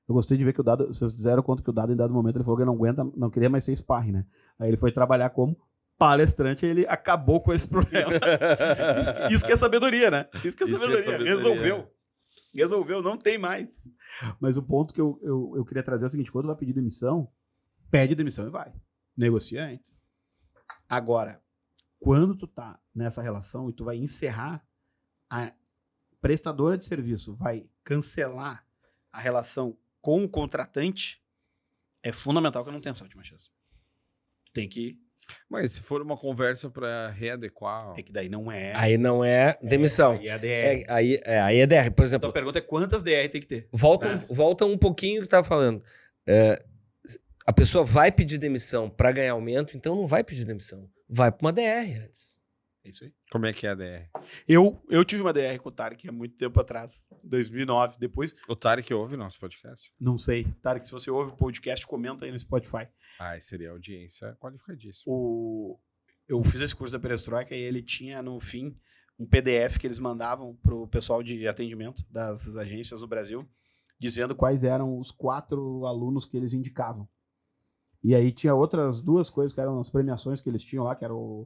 Eu gostei de ver que o Dado... Vocês fizeram conta que o Dado, em dado momento, ele falou que não aguenta, não queria mais ser sparring, né? Aí ele foi trabalhar como palestrante e ele acabou com esse problema. Isso que é sabedoria, né? Isso que é Isso é sabedoria. sabedoria. Resolveu, não tem mais. Mas o ponto que eu queria trazer é o seguinte: quando vai pedir demissão, pede demissão e vai. Negocia antes. Agora, quando tu tá nessa relação e tu vai encerrar, a prestadora de serviço vai cancelar a relação com o contratante, é fundamental que não tenha essa última chance. Tem que... Mas se for uma conversa para readequar... É que daí não é... Aí não é demissão. Aí é a DR. Aí é DR. Por Então exemplo, a pergunta é quantas DR tem que ter? volta um pouquinho que tu tava falando. A pessoa vai pedir demissão para ganhar aumento, então não vai pedir demissão. Vai para uma DR antes. É isso aí. Como é que é a DR? Eu tive uma DR com o Tarek há muito tempo atrás, 2009. Depois, O Tarek ouve nosso podcast? não sei. Tarek, se você ouve o podcast, comenta aí no Spotify. Ah, seria audiência qualificadíssima. Eu fiz esse curso da Perestroika e ele tinha, no fim, um PDF que eles mandavam pro pessoal de atendimento das agências no Brasil, dizendo quais eram os 4 alunos que eles indicavam. E aí tinha outras 2 coisas que eram as premiações que eles tinham lá, que era o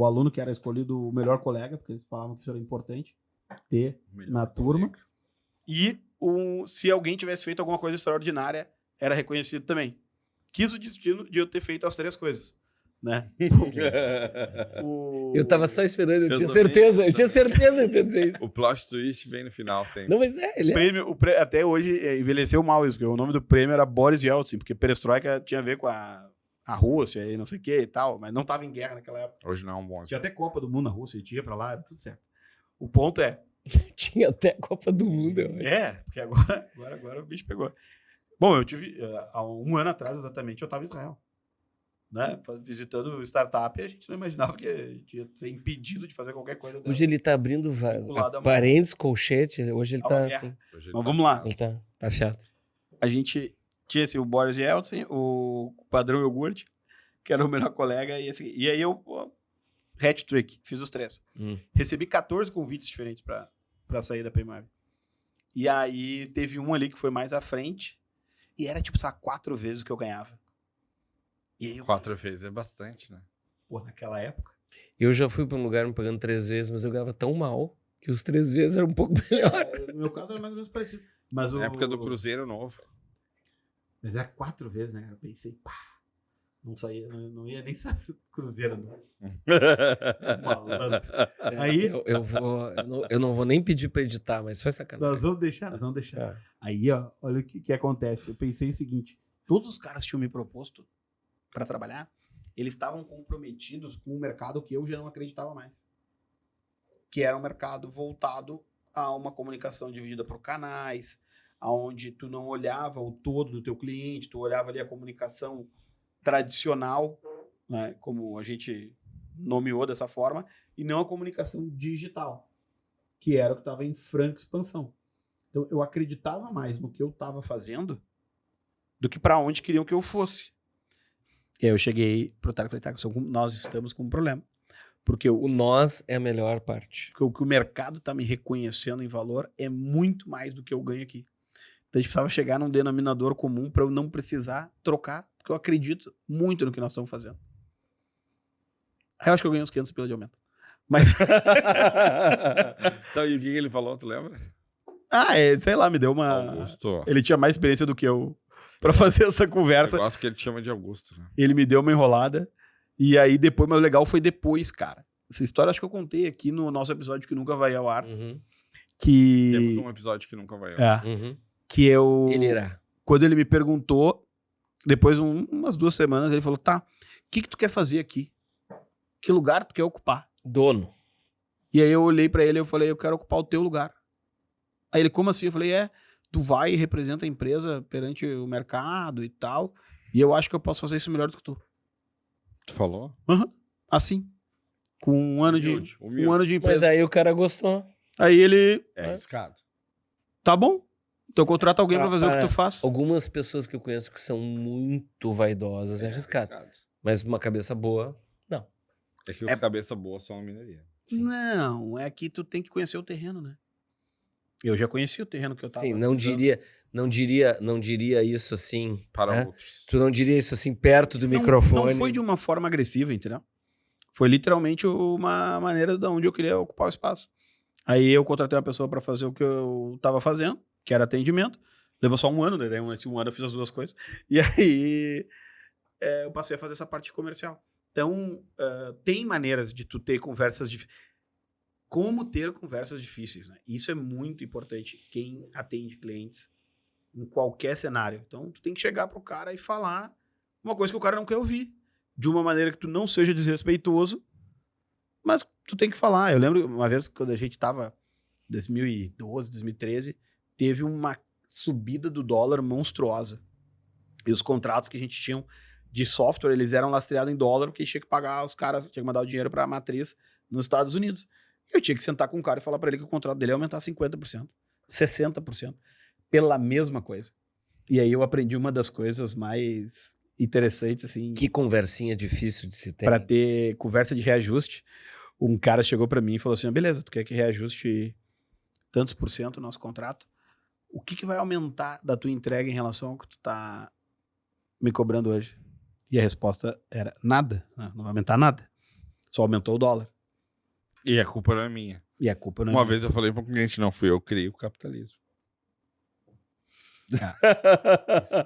aluno que era escolhido o melhor colega, porque eles falavam que isso era importante ter na turma. E se alguém tivesse feito alguma coisa extraordinária, era reconhecido também. Quis o destino de eu ter feito as 3 coisas, né? Eu tava só esperando, eu tinha também. certeza que tu ia dizer isso. O plot twist vem no final sempre. Não, mas ele é. Até hoje envelheceu mal isso, porque o nome do prêmio era Boris Yeltsin, porque Perestroika tinha a ver com a Rússia e não sei o que e tal, mas não tava em guerra naquela época. Hoje não é um bom Tinha até Copa do Mundo na Rússia, e tinha pra lá, era tudo certo. O ponto é... Tinha até Copa do Mundo. Porque agora o bicho pegou. Bom, eu tive, há um ano atrás exatamente, eu tava em Israel. Né? Visitando startup, e a gente não imaginava que a gente ia ser impedido de fazer qualquer coisa. Hoje ele tá abrindo Vinculado a uma- parênteses, colchete, hoje ele a tá uma assim. guerra. Hoje Mas vamos lá. Ele tá chato. A gente tinha assim, o Boris Yeltsin, o Padrão Iogurte, que era o melhor colega, e aí eu, hat-trick, fiz os 3. Recebi 14 convites diferentes pra sair da Primark. E aí teve um ali que foi mais à frente, e era tipo, sabe, 4 vezes o que eu ganhava. E aí eu 4 vezes é bastante, né? Pô, naquela época. Eu já fui pra um lugar me pagando 3 vezes, mas eu ganhava tão mal que os 3 vezes era um pouco melhor. No meu caso era mais ou menos parecido. Mas Na época do Cruzeiro Novo. Mas era 4 vezes, né? Eu pensei, pá, não saía, não ia nem sair do Cruzeiro, não. Malandro. Aí- Eu não vou nem pedir pra editar, mas foi sacanagem. Nós vamos deixar. Tá. Aí, ó, olha o que acontece. Eu pensei o seguinte: todos os caras que tinham me proposto para trabalhar, eles estavam comprometidos com um mercado que eu já não acreditava mais. Que era um mercado voltado a uma comunicação dividida por canais, onde tu não olhava o todo do teu cliente, tu olhava ali a comunicação tradicional, né, como a gente nomeou dessa forma, e não a comunicação digital, que era o que estava em franca expansão. Então, eu acreditava mais no que eu estava fazendo do que para onde queriam que eu fosse. E aí eu cheguei pro Tarek e falei, Tarek, nós estamos com um problema. Porque O nós é a melhor parte. o que o mercado está me reconhecendo em valor é muito mais do que eu ganho aqui. Então a gente precisava chegar num denominador comum para eu não precisar trocar, porque eu acredito muito no que nós estamos fazendo. Aí eu acho que eu ganhei uns 500 pila de aumento. Mas... Então, e o que ele falou, tu lembra? sei lá, me deu uma... Augusto. Ele tinha mais experiência do que eu para fazer essa conversa. Eu gosto que ele te chama de Augusto, né? Ele me deu uma enrolada. E aí depois, mas o legal foi depois, cara. Essa história acho que eu contei aqui no nosso episódio que nunca vai ao ar. Uhum. Que... Temos um episódio que nunca vai ao ar. Uhum. Que eu... Ele irá. Quando ele me perguntou, depois umas 2 semanas, ele falou, tá, o que tu quer fazer aqui? Que lugar tu quer ocupar? Dono. E aí eu olhei pra ele e eu falei, eu quero ocupar o teu lugar. Aí ele, como assim? Eu falei, tu vai e representa a empresa perante o mercado e tal, e eu acho que eu posso fazer isso melhor do que tu. Tu falou? Uhum. Assim. Com um ano de Humilde. empresa. Mas aí o cara gostou. Aí ele, É arriscado. tá bom, então eu contrato alguém pra fazer o que tu faz. Algumas pessoas que eu conheço que são muito vaidosas é arriscado. Mas uma cabeça boa, não. É que os cabeça boa são uma minoria. Sim. Não, é que tu tem que conhecer o terreno, né? Eu já conheci o terreno que eu tava. Sim, não diria isso assim. Para né? outros. Tu não diria isso assim perto do microfone. Não foi de uma forma agressiva, entendeu? Foi literalmente uma maneira de onde eu queria ocupar o espaço. Aí eu contratei uma pessoa para fazer o que eu tava fazendo, que era atendimento. Levou só um ano, né? Esse um ano eu fiz as 2 coisas. E aí eu passei a fazer essa parte comercial. Então, tem maneiras de tu ter conversas difíceis. Como ter conversas difíceis, né? Isso é muito importante. Quem atende clientes em qualquer cenário. Então, tu tem que chegar pro cara e falar uma coisa que o cara não quer ouvir. De uma maneira que tu não seja desrespeitoso, mas tu tem que falar. Eu lembro uma vez quando a gente tava em 2012, 2013, teve uma subida do dólar monstruosa. E os contratos que a gente tinha de software, eles eram lastreados em dólar, porque tinha que pagar os caras, tinha que mandar o dinheiro pra matriz nos Estados Unidos. Eu tinha que sentar com o cara e falar pra ele que o contrato dele ia aumentar 50%, 60%, pela mesma coisa. E aí eu aprendi uma das coisas mais interessantes, assim... Que conversinha difícil de se ter. Pra ter conversa de reajuste. Um cara chegou pra mim e falou assim, beleza, tu quer que reajuste tantos por cento o nosso contrato? O que vai aumentar da tua entrega em relação ao que tu tá me cobrando hoje? E a resposta era nada, né? Não vai aumentar nada. Só aumentou o dólar. E a culpa não é minha. E a culpa não é Uma minha. vez eu falei para um cliente, não fui eu que criei o capitalismo.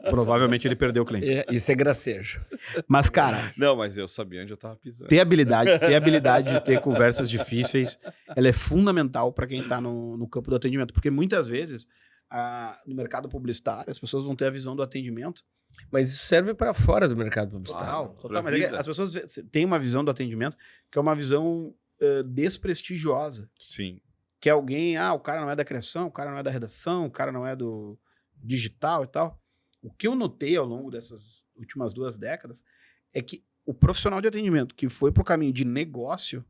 Provavelmente ele perdeu o cliente. Isso é gracejo. Mas, cara... Não, mas eu sabia onde eu tava pisando. Ter habilidade de ter conversas difíceis, ela é fundamental para quem está no campo do atendimento. Porque muitas vezes, no mercado publicitário, as pessoas vão ter a visão do atendimento. Mas isso serve para fora do mercado publicitário. Total. Mas as pessoas têm uma visão do atendimento que é uma visão desprestigiosa. Sim. Que é alguém, o cara não é da criação, o cara não é da redação, o cara não é do digital e tal. O que eu notei ao longo dessas últimas 2 décadas é que o profissional de atendimento que foi pro caminho de negócio...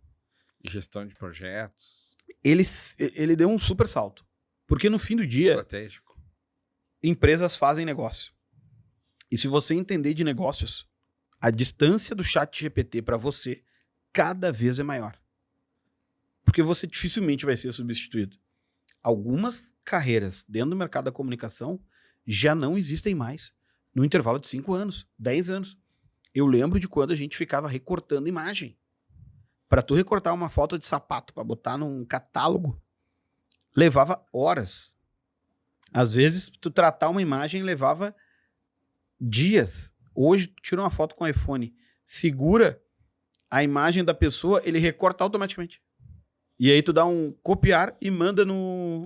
Gestão de projetos. Ele deu um super salto. Porque no fim do dia... Estratégico. Empresas fazem negócio. E se você entender de negócios, a distância do ChatGPT para você cada vez é maior. Porque você dificilmente vai ser substituído. Algumas carreiras dentro do mercado da comunicação já não existem mais. No intervalo de 5 anos, 10 anos. Eu lembro de quando a gente ficava recortando imagem. Para tu recortar uma foto de sapato, para botar num catálogo, levava horas. Às vezes, tu tratar uma imagem levava dias. Hoje, tu tira uma foto com o iPhone, segura a imagem da pessoa, ele recorta automaticamente. E aí tu dá um copiar e manda no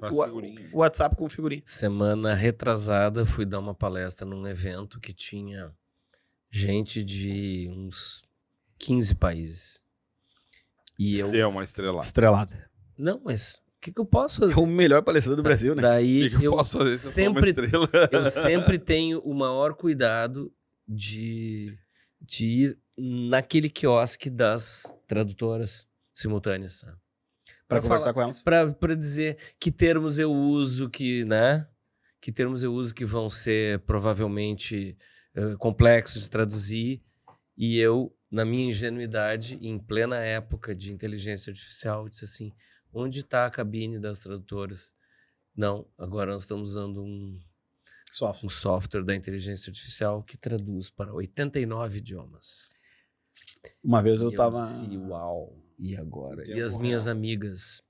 WhatsApp com figurinha. Semana retrasada, fui dar uma palestra num evento que tinha gente de uns 15 países. E eu... É uma estrelada. Estrelada. Não, mas que eu posso fazer? O melhor palestrante do Brasil, né? Daí O que eu posso fazer se eu sou uma estrela? eu sempre tenho o maior cuidado de ir naquele quiosque das tradutoras simultâneas, sabe? Pra conversar com elas. Pra dizer que termos eu uso que, né? Que termos eu uso que vão ser provavelmente complexos de traduzir. E eu, na minha ingenuidade, em plena época de inteligência artificial, disse assim, onde está a cabine das tradutoras? Não, agora nós estamos usando um software da inteligência artificial que traduz para 89 idiomas. Uma vez eu tava... disse, uau, e agora? E as minhas amigas?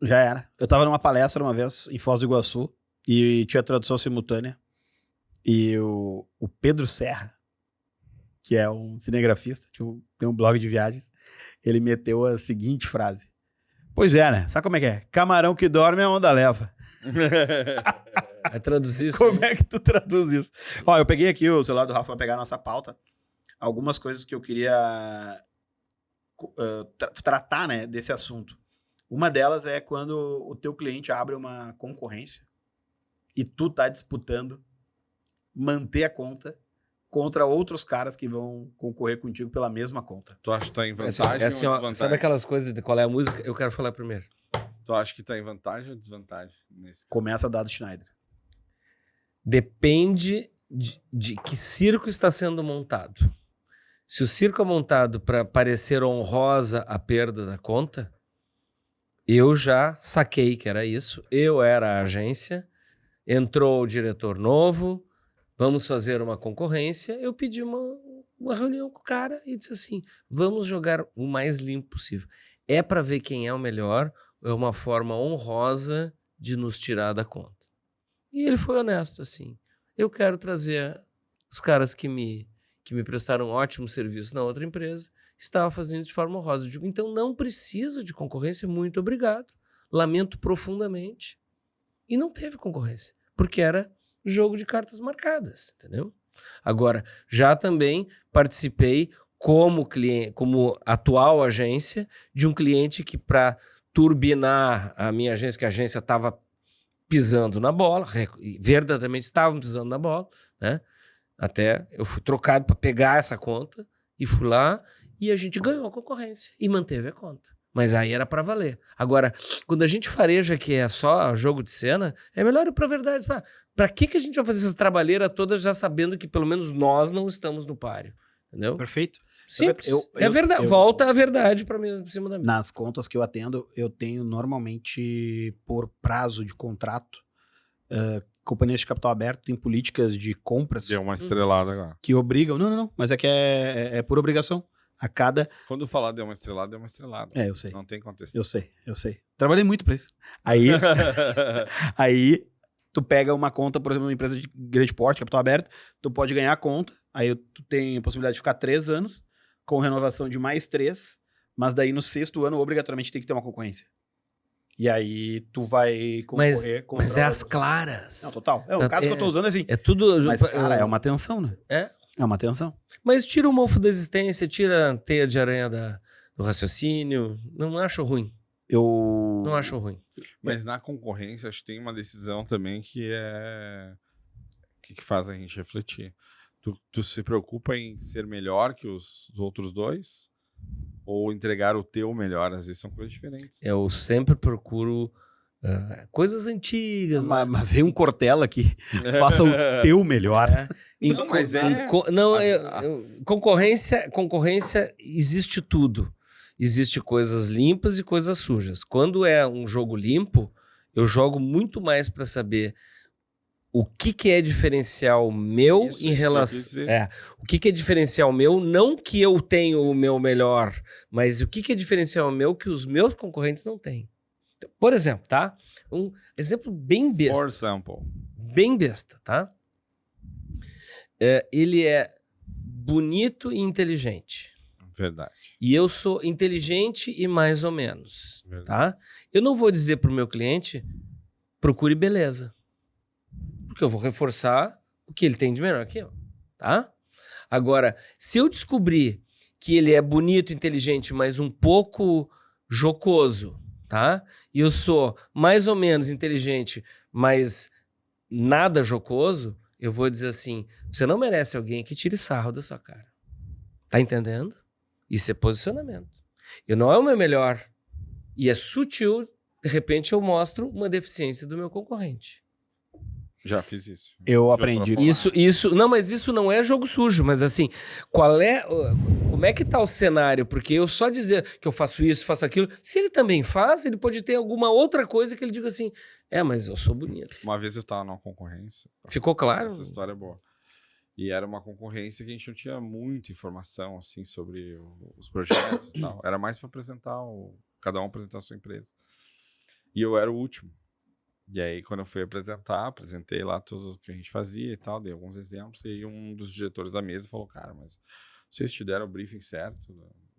Já era. Eu tava numa palestra uma vez em Foz do Iguaçu e tinha tradução simultânea. E o Pedro Serra, que é um cinegrafista, tem um blog de viagens, ele meteu a seguinte frase. Pois é, né? Sabe como é que é? Camarão que dorme a onda leva. Vai traduzir isso? Como é que tu traduz isso? Ó, eu peguei aqui o celular do Rafa pra pegar a nossa pauta. Algumas coisas que eu queria tratar, né, desse assunto. Uma delas é quando o teu cliente abre uma concorrência e tu tá disputando manter a conta contra outros caras que vão concorrer contigo pela mesma conta. Tu acha que tá em vantagem assim, ou ó, desvantagem? sabe aquelas coisas de qual é a música? Eu quero falar primeiro. Tu acha que tá em vantagem ou desvantagem nesse caso? Começa a dar do Schneider. Depende de que circo está sendo montado. Se o circo é montado para parecer honrosa a perda da conta, eu já saquei que era isso. Eu era a agência, entrou o diretor novo, vamos fazer uma concorrência. Eu pedi uma reunião com o cara e disse assim, vamos jogar o mais limpo possível. É para ver quem é o melhor, é uma forma honrosa de nos tirar da conta. E ele foi honesto, assim. Eu quero trazer os caras que me prestaram um ótimo serviço na outra empresa, estava fazendo de forma honrosa. Eu digo, então não precisa de concorrência, muito obrigado. Lamento profundamente. E não teve concorrência, porque era jogo de cartas marcadas, entendeu? Agora, já também participei como cliente, como atual agência, de um cliente que para turbinar a minha agência, que a agência estava pisando na bola, verdadeiramente estavam pisando na bola, né? Até eu fui trocado para pegar essa conta e fui lá e a gente ganhou a concorrência e manteve a conta. Mas aí era para valer. Agora, quando a gente fareja que é só jogo de cena, é melhor ir para a verdade. Para que a gente vai fazer essa trabalheira toda já sabendo que pelo menos nós não estamos no páreo? Entendeu? Perfeito. Simples. É verdade. Volta a verdade para mim, por cima da mesa. Nas contas que eu atendo, eu tenho normalmente por prazo de contrato companhias de capital aberto têm políticas de compras Deu uma estrelada agora. que obrigam... Não. Mas é que é por obrigação. A cada... Quando falar deu uma estrelada, deu uma estrelada. Eu sei. Não tem contestação. Eu sei. Trabalhei muito pra isso. Aí tu pega uma conta, por exemplo, uma empresa de grande porte, capital aberto, tu pode ganhar a conta, aí tu tem a possibilidade de ficar 3 anos, com renovação de mais 3, mas daí no 6º ano, obrigatoriamente, tem que ter uma concorrência. E aí tu vai concorrer contra... Mas é as claras. Não, total. O caso que eu tô usando é assim. É tudo... Mas, cara, é uma tensão, né? É? É uma tensão. Mas tira o mofo da existência, tira a teia de aranha do raciocínio. Não acho ruim. Não acho ruim. Mas na concorrência, acho que tem uma decisão também que é... que faz a gente refletir. Tu se preocupa em ser melhor que os outros dois? Ou entregar o teu melhor? Às vezes são coisas diferentes. Eu sempre procuro coisas antigas. Mas veio um Cortella que faça o teu melhor. Não, mas concorrência existe tudo. Existe coisas limpas e coisas sujas. Quando é um jogo limpo, eu jogo muito mais para saber o que é diferencial meu em relação... o que é diferencial meu, não que eu tenho o meu melhor, mas o que é diferencial meu que os meus concorrentes não têm. Então, por exemplo, tá? Um exemplo bem besta. For example. Bem besta, tá? Ele é bonito e inteligente. Verdade. E eu sou inteligente e mais ou menos, tá? Eu não vou dizer pro meu cliente, procure beleza. Porque eu vou reforçar o que ele tem de melhor que eu, tá? Agora, se eu descobrir que ele é bonito, inteligente, mas um pouco jocoso, tá? E eu sou mais ou menos inteligente, mas nada jocoso, eu vou dizer assim, você não merece alguém que tire sarro da sua cara. Tá entendendo? Isso é posicionamento. Eu não é o meu melhor. E é sutil, de repente eu mostro uma deficiência do meu concorrente. Já fiz isso. Eu De aprendi. outra forma. Não, mas isso não é jogo sujo, mas assim, como é que tá o cenário? Porque eu só dizer que eu faço isso, faço aquilo, se ele também faz, ele pode ter alguma outra coisa que ele diga assim, mas eu sou bonito. Uma vez eu tava numa concorrência. Ficou claro? Essa história é boa. E era uma concorrência que a gente não tinha muita informação, assim, sobre os projetos e tal. Era mais para apresentar, cada um apresentar a sua empresa. E eu era o último. E aí, quando eu fui apresentei lá tudo que a gente fazia e tal, dei alguns exemplos, e aí um dos diretores da mesa falou, cara, mas vocês te deram o briefing certo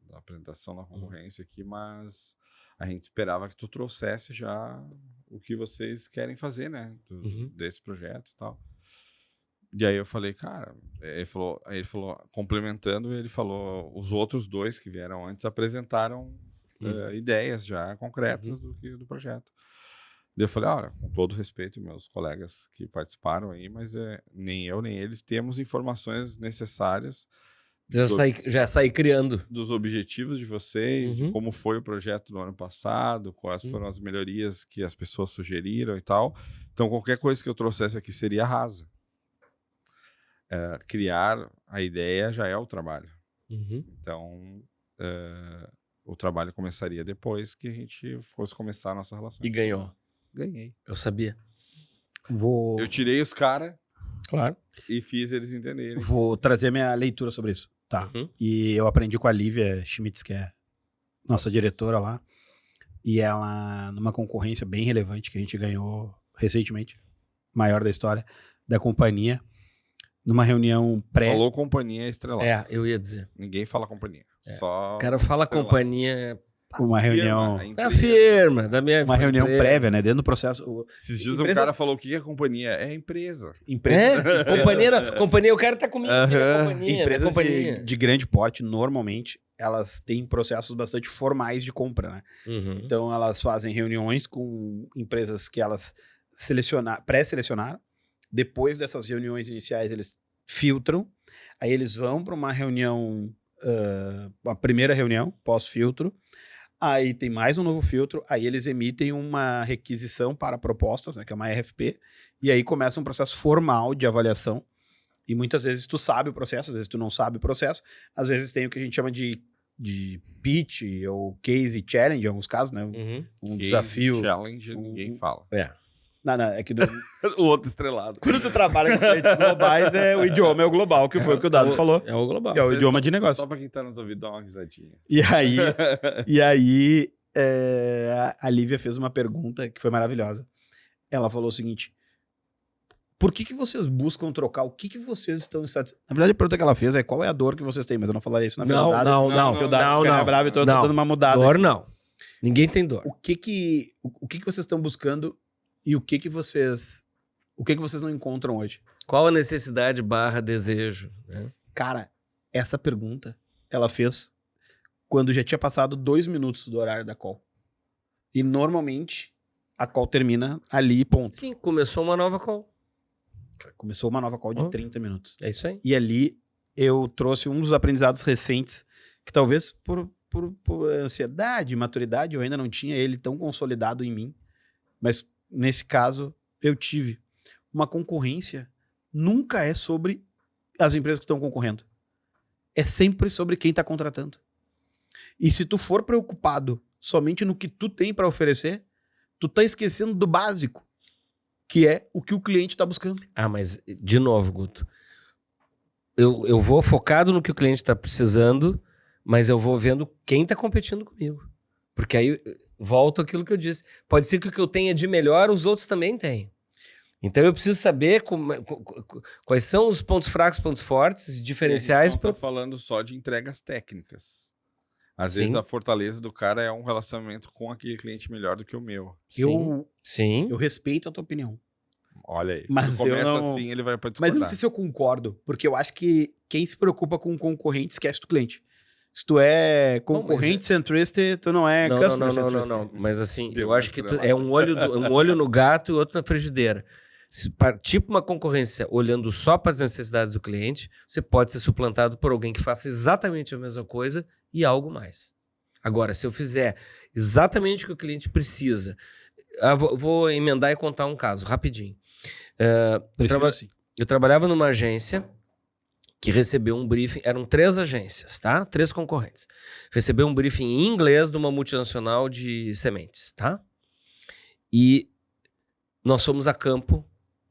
da apresentação da concorrência aqui, mas a gente esperava que tu trouxesse já o que vocês querem fazer, né, desse projeto e tal. E aí eu falei, cara, ele falou, complementando, ele falou, os outros dois que vieram antes apresentaram ideias já concretas do projeto. Daí eu falei, olha, com todo respeito, meus colegas que participaram aí, mas nem eu nem eles temos informações necessárias. Já saí criando. Dos objetivos de vocês, de como foi o projeto do ano passado, quais foram as melhorias que as pessoas sugeriram e tal. Então, qualquer coisa que eu trouxesse aqui seria rasa. Criar a ideia já é o trabalho. Então, o trabalho começaria depois que a gente fosse começar a nossa relação. E ganhou. Ganhei. Eu sabia. Eu tirei os caras Claro. e fiz eles entenderem. Vou trazer minha leitura sobre isso. Tá. E eu aprendi com a Lívia Schmitz, que é nossa diretora lá. E ela, numa concorrência bem relevante que a gente ganhou recentemente, maior da história, da companhia, numa reunião Falou companhia estrelada. Eu ia dizer. Ninguém fala companhia. Só O cara fala estrelada. companhia... Uma reunião... A firma da minha Uma reunião empresa. prévia, né? Dentro do processo... Esses dias um cara falou, o que é companhia? É empresa. Companhia, o cara tá comigo. Companhia, Empresas companhia. de grande porte, normalmente, elas têm processos bastante formais de compra, né? Então, elas fazem reuniões com empresas que elas pré-selecionaram. Depois dessas reuniões iniciais, eles filtram. Aí eles vão para uma reunião, uma primeira reunião, pós-filtro. Aí tem mais um novo filtro, aí eles emitem uma requisição para propostas, né, que é uma RFP, e aí começa um processo formal de avaliação, e muitas vezes tu sabe o processo, às vezes tu não sabe o processo, às vezes tem o que a gente chama de pitch ou case challenge, em alguns casos, né, um desafio. Challenge, ninguém fala. Não, é que O outro estrelado. quando tu trabalha com clientes globais, o idioma é o global, que foi o que o Dado falou. É o global. É o idioma de negócio. Só pra quem tá nos ouvindo, dá uma risadinha. E aí a Lívia fez uma pergunta que foi maravilhosa. Ela falou o seguinte: por que vocês buscam trocar? O que vocês estão insatisfeitos? Na verdade, a pergunta que ela fez é qual é a dor que vocês têm, mas eu não falaria isso na verdade. Não. É bravo, então eu tô dando uma mudada. Dor não. Ninguém tem dor. O que vocês estão buscando e o que vocês não encontram hoje? Qual a necessidade / desejo? Né? Cara, essa pergunta ela fez quando já tinha passado 2 minutos do horário da call. E normalmente a call termina ali, ponto. Sim, começou uma nova call. Começou uma nova call de 30 minutos. É isso aí. E ali eu trouxe um dos aprendizados recentes, que talvez por ansiedade, maturidade, eu ainda não tinha ele tão consolidado em mim. Mas nesse caso, eu tive. Uma concorrência nunca é sobre as empresas que estão concorrendo. É sempre sobre quem está contratando. E se tu for preocupado somente no que tu tem para oferecer, tu tá esquecendo do básico, que é o que o cliente está buscando. Mas, de novo, Guto, eu vou focado no que o cliente está precisando, mas eu vou vendo quem está competindo comigo. Porque aí, volto àquilo que eu disse. Pode ser que o que eu tenha de melhor, os outros também têm. Então, eu preciso saber quais são os pontos fracos, pontos fortes, diferenciais. A gente não tá falando só de entregas técnicas. Às vezes a fortaleza do cara é um relacionamento com aquele cliente melhor do que o meu. Eu respeito a tua opinião. Olha aí. Mas quando começa não... assim, ele vai pra discordar. Mas eu não sei se eu concordo, porque eu acho que quem se preocupa com o concorrente esquece do cliente. Se tu é Bom, concorrente centrista, tu não é customer centrista. não. Mas assim, Deu eu acho que é um olho no gato e outro na frigideira. Se partir para uma concorrência olhando só para as necessidades do cliente, você pode ser suplantado por alguém que faça exatamente a mesma coisa e algo mais. Agora, se eu fizer exatamente o que o cliente precisa... vou emendar e contar um caso, rapidinho. Eu trabalhava numa agência que recebeu um briefing, eram 3 agências, tá? 3 concorrentes. Recebeu um briefing em inglês de uma multinacional de sementes, tá? E nós fomos a campo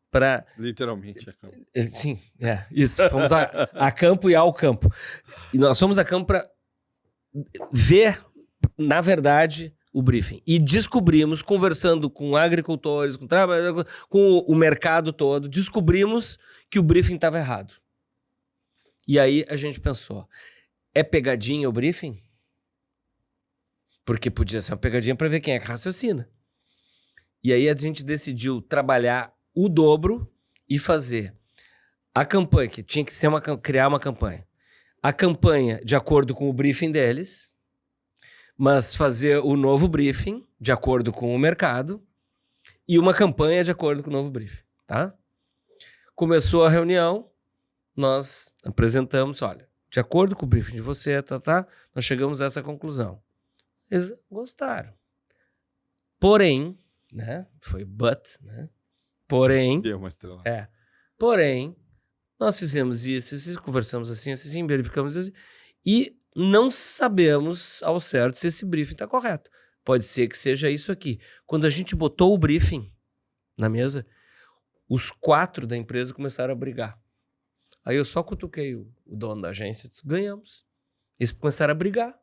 para... Literalmente a campo. Sim, isso. Fomos a campo e ao campo. E nós fomos a campo para ver, na verdade, o briefing. E descobrimos, conversando com agricultores, com o mercado todo, descobrimos que o briefing estava errado. E aí a gente pensou, é pegadinha o briefing? Porque podia ser uma pegadinha para ver quem é que raciocina. E aí a gente decidiu trabalhar o dobro e fazer a campanha, que tinha que ser criar uma campanha. A campanha de acordo com o briefing deles, mas fazer o novo briefing de acordo com o mercado e uma campanha de acordo com o novo briefing, tá? Começou a reunião, nós apresentamos, olha, de acordo com o briefing de você, nós chegamos a essa conclusão. Eles gostaram. Porém, né? Foi né? Porém... Deu uma estrela. Porém, nós fizemos isso, conversamos assim, verificamos isso, e não sabemos ao certo se esse briefing está correto. Pode ser que seja isso aqui. Quando a gente botou o briefing na mesa, os 4 da empresa começaram a brigar. Aí eu só cutuquei o dono da agência e disse, ganhamos. Eles começaram a brigar.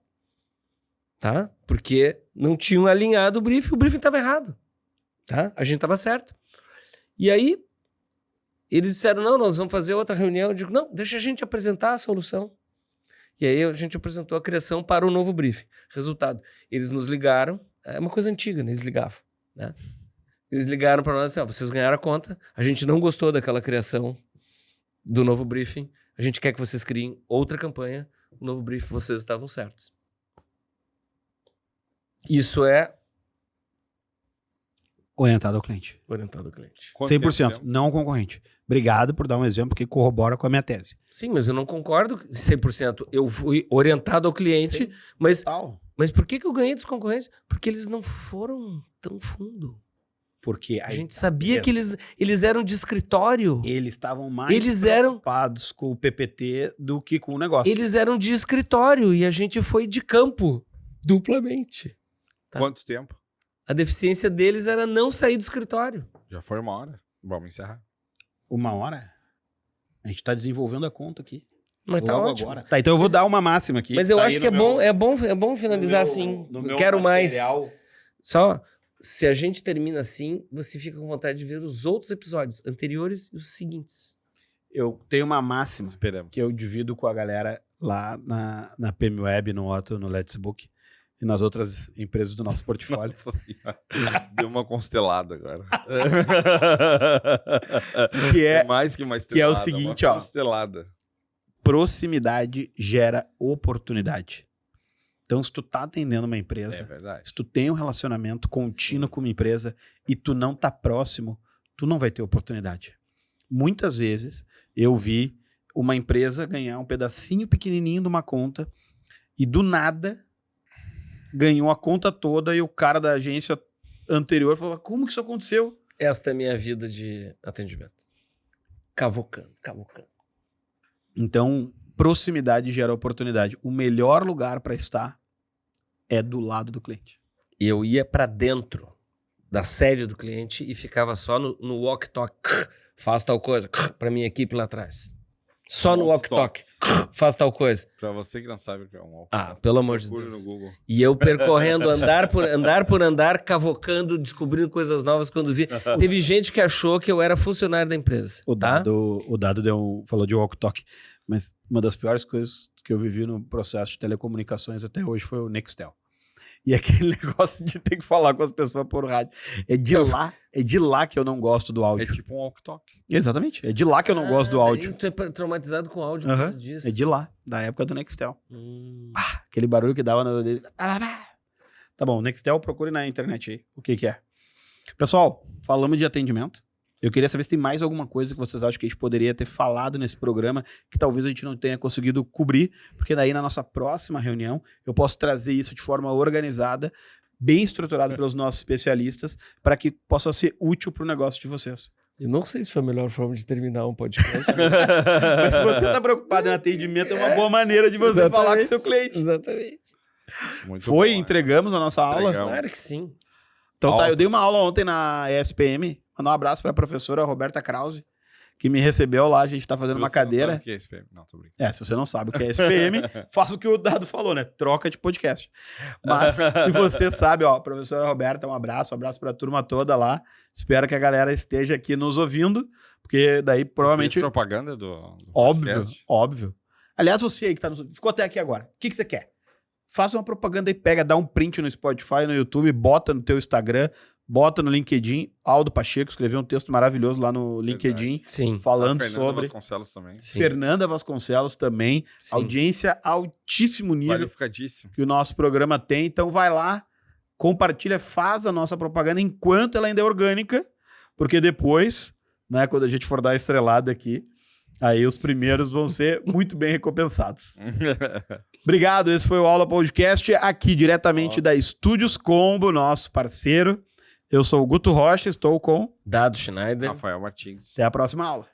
Tá? Porque não tinham alinhado o briefing estava errado. Tá? A gente estava certo. E aí, eles disseram, não, nós vamos fazer outra reunião. Eu digo, não, deixa a gente apresentar a solução. E aí a gente apresentou a criação para o novo briefing. Resultado, eles nos ligaram, é uma coisa antiga, né? Eles ligavam. Né? Eles ligaram para nós assim, vocês ganharam a conta, a gente não gostou daquela criação do novo briefing, a gente quer que vocês criem outra campanha, o novo briefing, vocês estavam certos. Isso é... Orientado ao cliente. Orientado ao cliente. 100%, não concorrente. Obrigado por dar um exemplo que corrobora com a minha tese. Sim, mas eu não concordo 100%. Eu fui orientado ao cliente, mas por que eu ganhei dos concorrentes? Porque eles não foram tão fundo. Porque a gente sabia que eles eram de escritório. Eles estavam mais preocupados com o PPT do que com o negócio. Eles eram de escritório e a gente foi de campo, duplamente. Tá? Quanto tempo? A deficiência deles era não sair do escritório. Já foi 1 hora. Vamos encerrar. 1 hora? A gente tá desenvolvendo a conta aqui. Mas tá ótimo. Agora. Tá, então eu vou dar uma máxima aqui. Mas eu acho que é bom finalizar assim. Eu quero mais. Só, se a gente termina assim, você fica com vontade de ver os outros episódios anteriores e os seguintes. Eu tenho uma máxima que eu divido com a galera lá na PM Web, no Otto, no Let's Book e nas outras empresas do nosso portfólio. Deu uma constelada agora. que é mais que uma estrelada, que é o seguinte, uma constelada. Proximidade gera oportunidade. Então, se tu tá atendendo uma empresa, se tu tem um relacionamento contínuo com uma empresa e tu não tá próximo, tu não vai ter oportunidade. Muitas vezes eu vi uma empresa ganhar um pedacinho pequenininho de uma conta e do nada ganhou a conta toda e o cara da agência anterior falou, como que isso aconteceu? Esta é a minha vida de atendimento. Cavocando. Então, proximidade gera oportunidade. O melhor lugar para estar é do lado do cliente. Eu ia para dentro da sede do cliente e ficava só no walk-talk. Faz tal coisa para minha equipe lá atrás. Só no walk-talk. Faz tal coisa. Para você que não sabe o que é um walk-talk. Ah, pelo amor de Deus. No Google. E eu percorrendo, andar por andar, cavocando, descobrindo coisas novas quando vi. Teve gente que achou que eu era funcionário da empresa. O Dado falou de walk-talk. Mas uma das piores coisas que eu vivi no processo de telecomunicações até hoje foi o Nextel. E aquele negócio de ter que falar com as pessoas por rádio. É de lá que eu não gosto do É áudio. tipo um walk-talk. Exatamente. É de lá que eu não gosto do áudio. Tu é traumatizado com áudio por Aham. causa disso. É de lá, da época do Nextel. Hum. Aquele barulho que dava no dele. Tá bom, Nextel, procure na internet aí. O que é. Pessoal, falamos de atendimento. Eu queria saber se tem mais alguma coisa que vocês acham que a gente poderia ter falado nesse programa que talvez a gente não tenha conseguido cobrir, porque daí na nossa próxima reunião eu posso trazer isso de forma organizada, bem estruturada pelos nossos especialistas, para que possa ser útil para o negócio de vocês. Eu não sei se foi a melhor forma de terminar um podcast. Mas se você está preocupado em atendimento, é uma boa maneira de você Exatamente. falar com o seu cliente. Exatamente. Muito Foi, bom, né? entregamos a nossa aula. Entregamos. Claro que sim. Então tá, Aula. eu dei uma aula ontem na ESPM. Mandar um abraço para a professora Roberta Krause, que me recebeu lá. A gente tá fazendo uma Você não cadeira. sabe o que é SPM? Não, tô brincando. Se você não sabe o que é SPM, faça o que o Dado falou, né? Troca de podcast. Mas se você sabe, ó, professora Roberta, um abraço pra turma toda lá. Espero que a galera esteja aqui nos ouvindo, porque daí provavelmente... Fez propaganda do Óbvio, podcast? óbvio. Aliás, você aí que tá ficou até aqui agora, o que você quer? Faça uma propaganda aí, dá um print no Spotify, no YouTube, bota no teu Instagram, bota no LinkedIn. Aldo Pacheco escreveu um texto maravilhoso lá no LinkedIn, Sim. falando A Fernanda sobre... Vasconcelos também. Sim. Fernanda Vasconcelos também, Sim. audiência altíssimo nível Qualificadíssimo. que o nosso programa tem. Então vai lá, compartilha, faz a nossa propaganda enquanto ela ainda é orgânica, porque depois, né, quando a gente for dar a estrelada aqui, aí os primeiros vão ser muito bem recompensados. Obrigado, esse foi o Aula Podcast, aqui diretamente da Estúdios Combo, nosso parceiro. Eu sou o Guto Rocha, estou com... Dado Schneider. Rafael Martins. Até a próxima aula.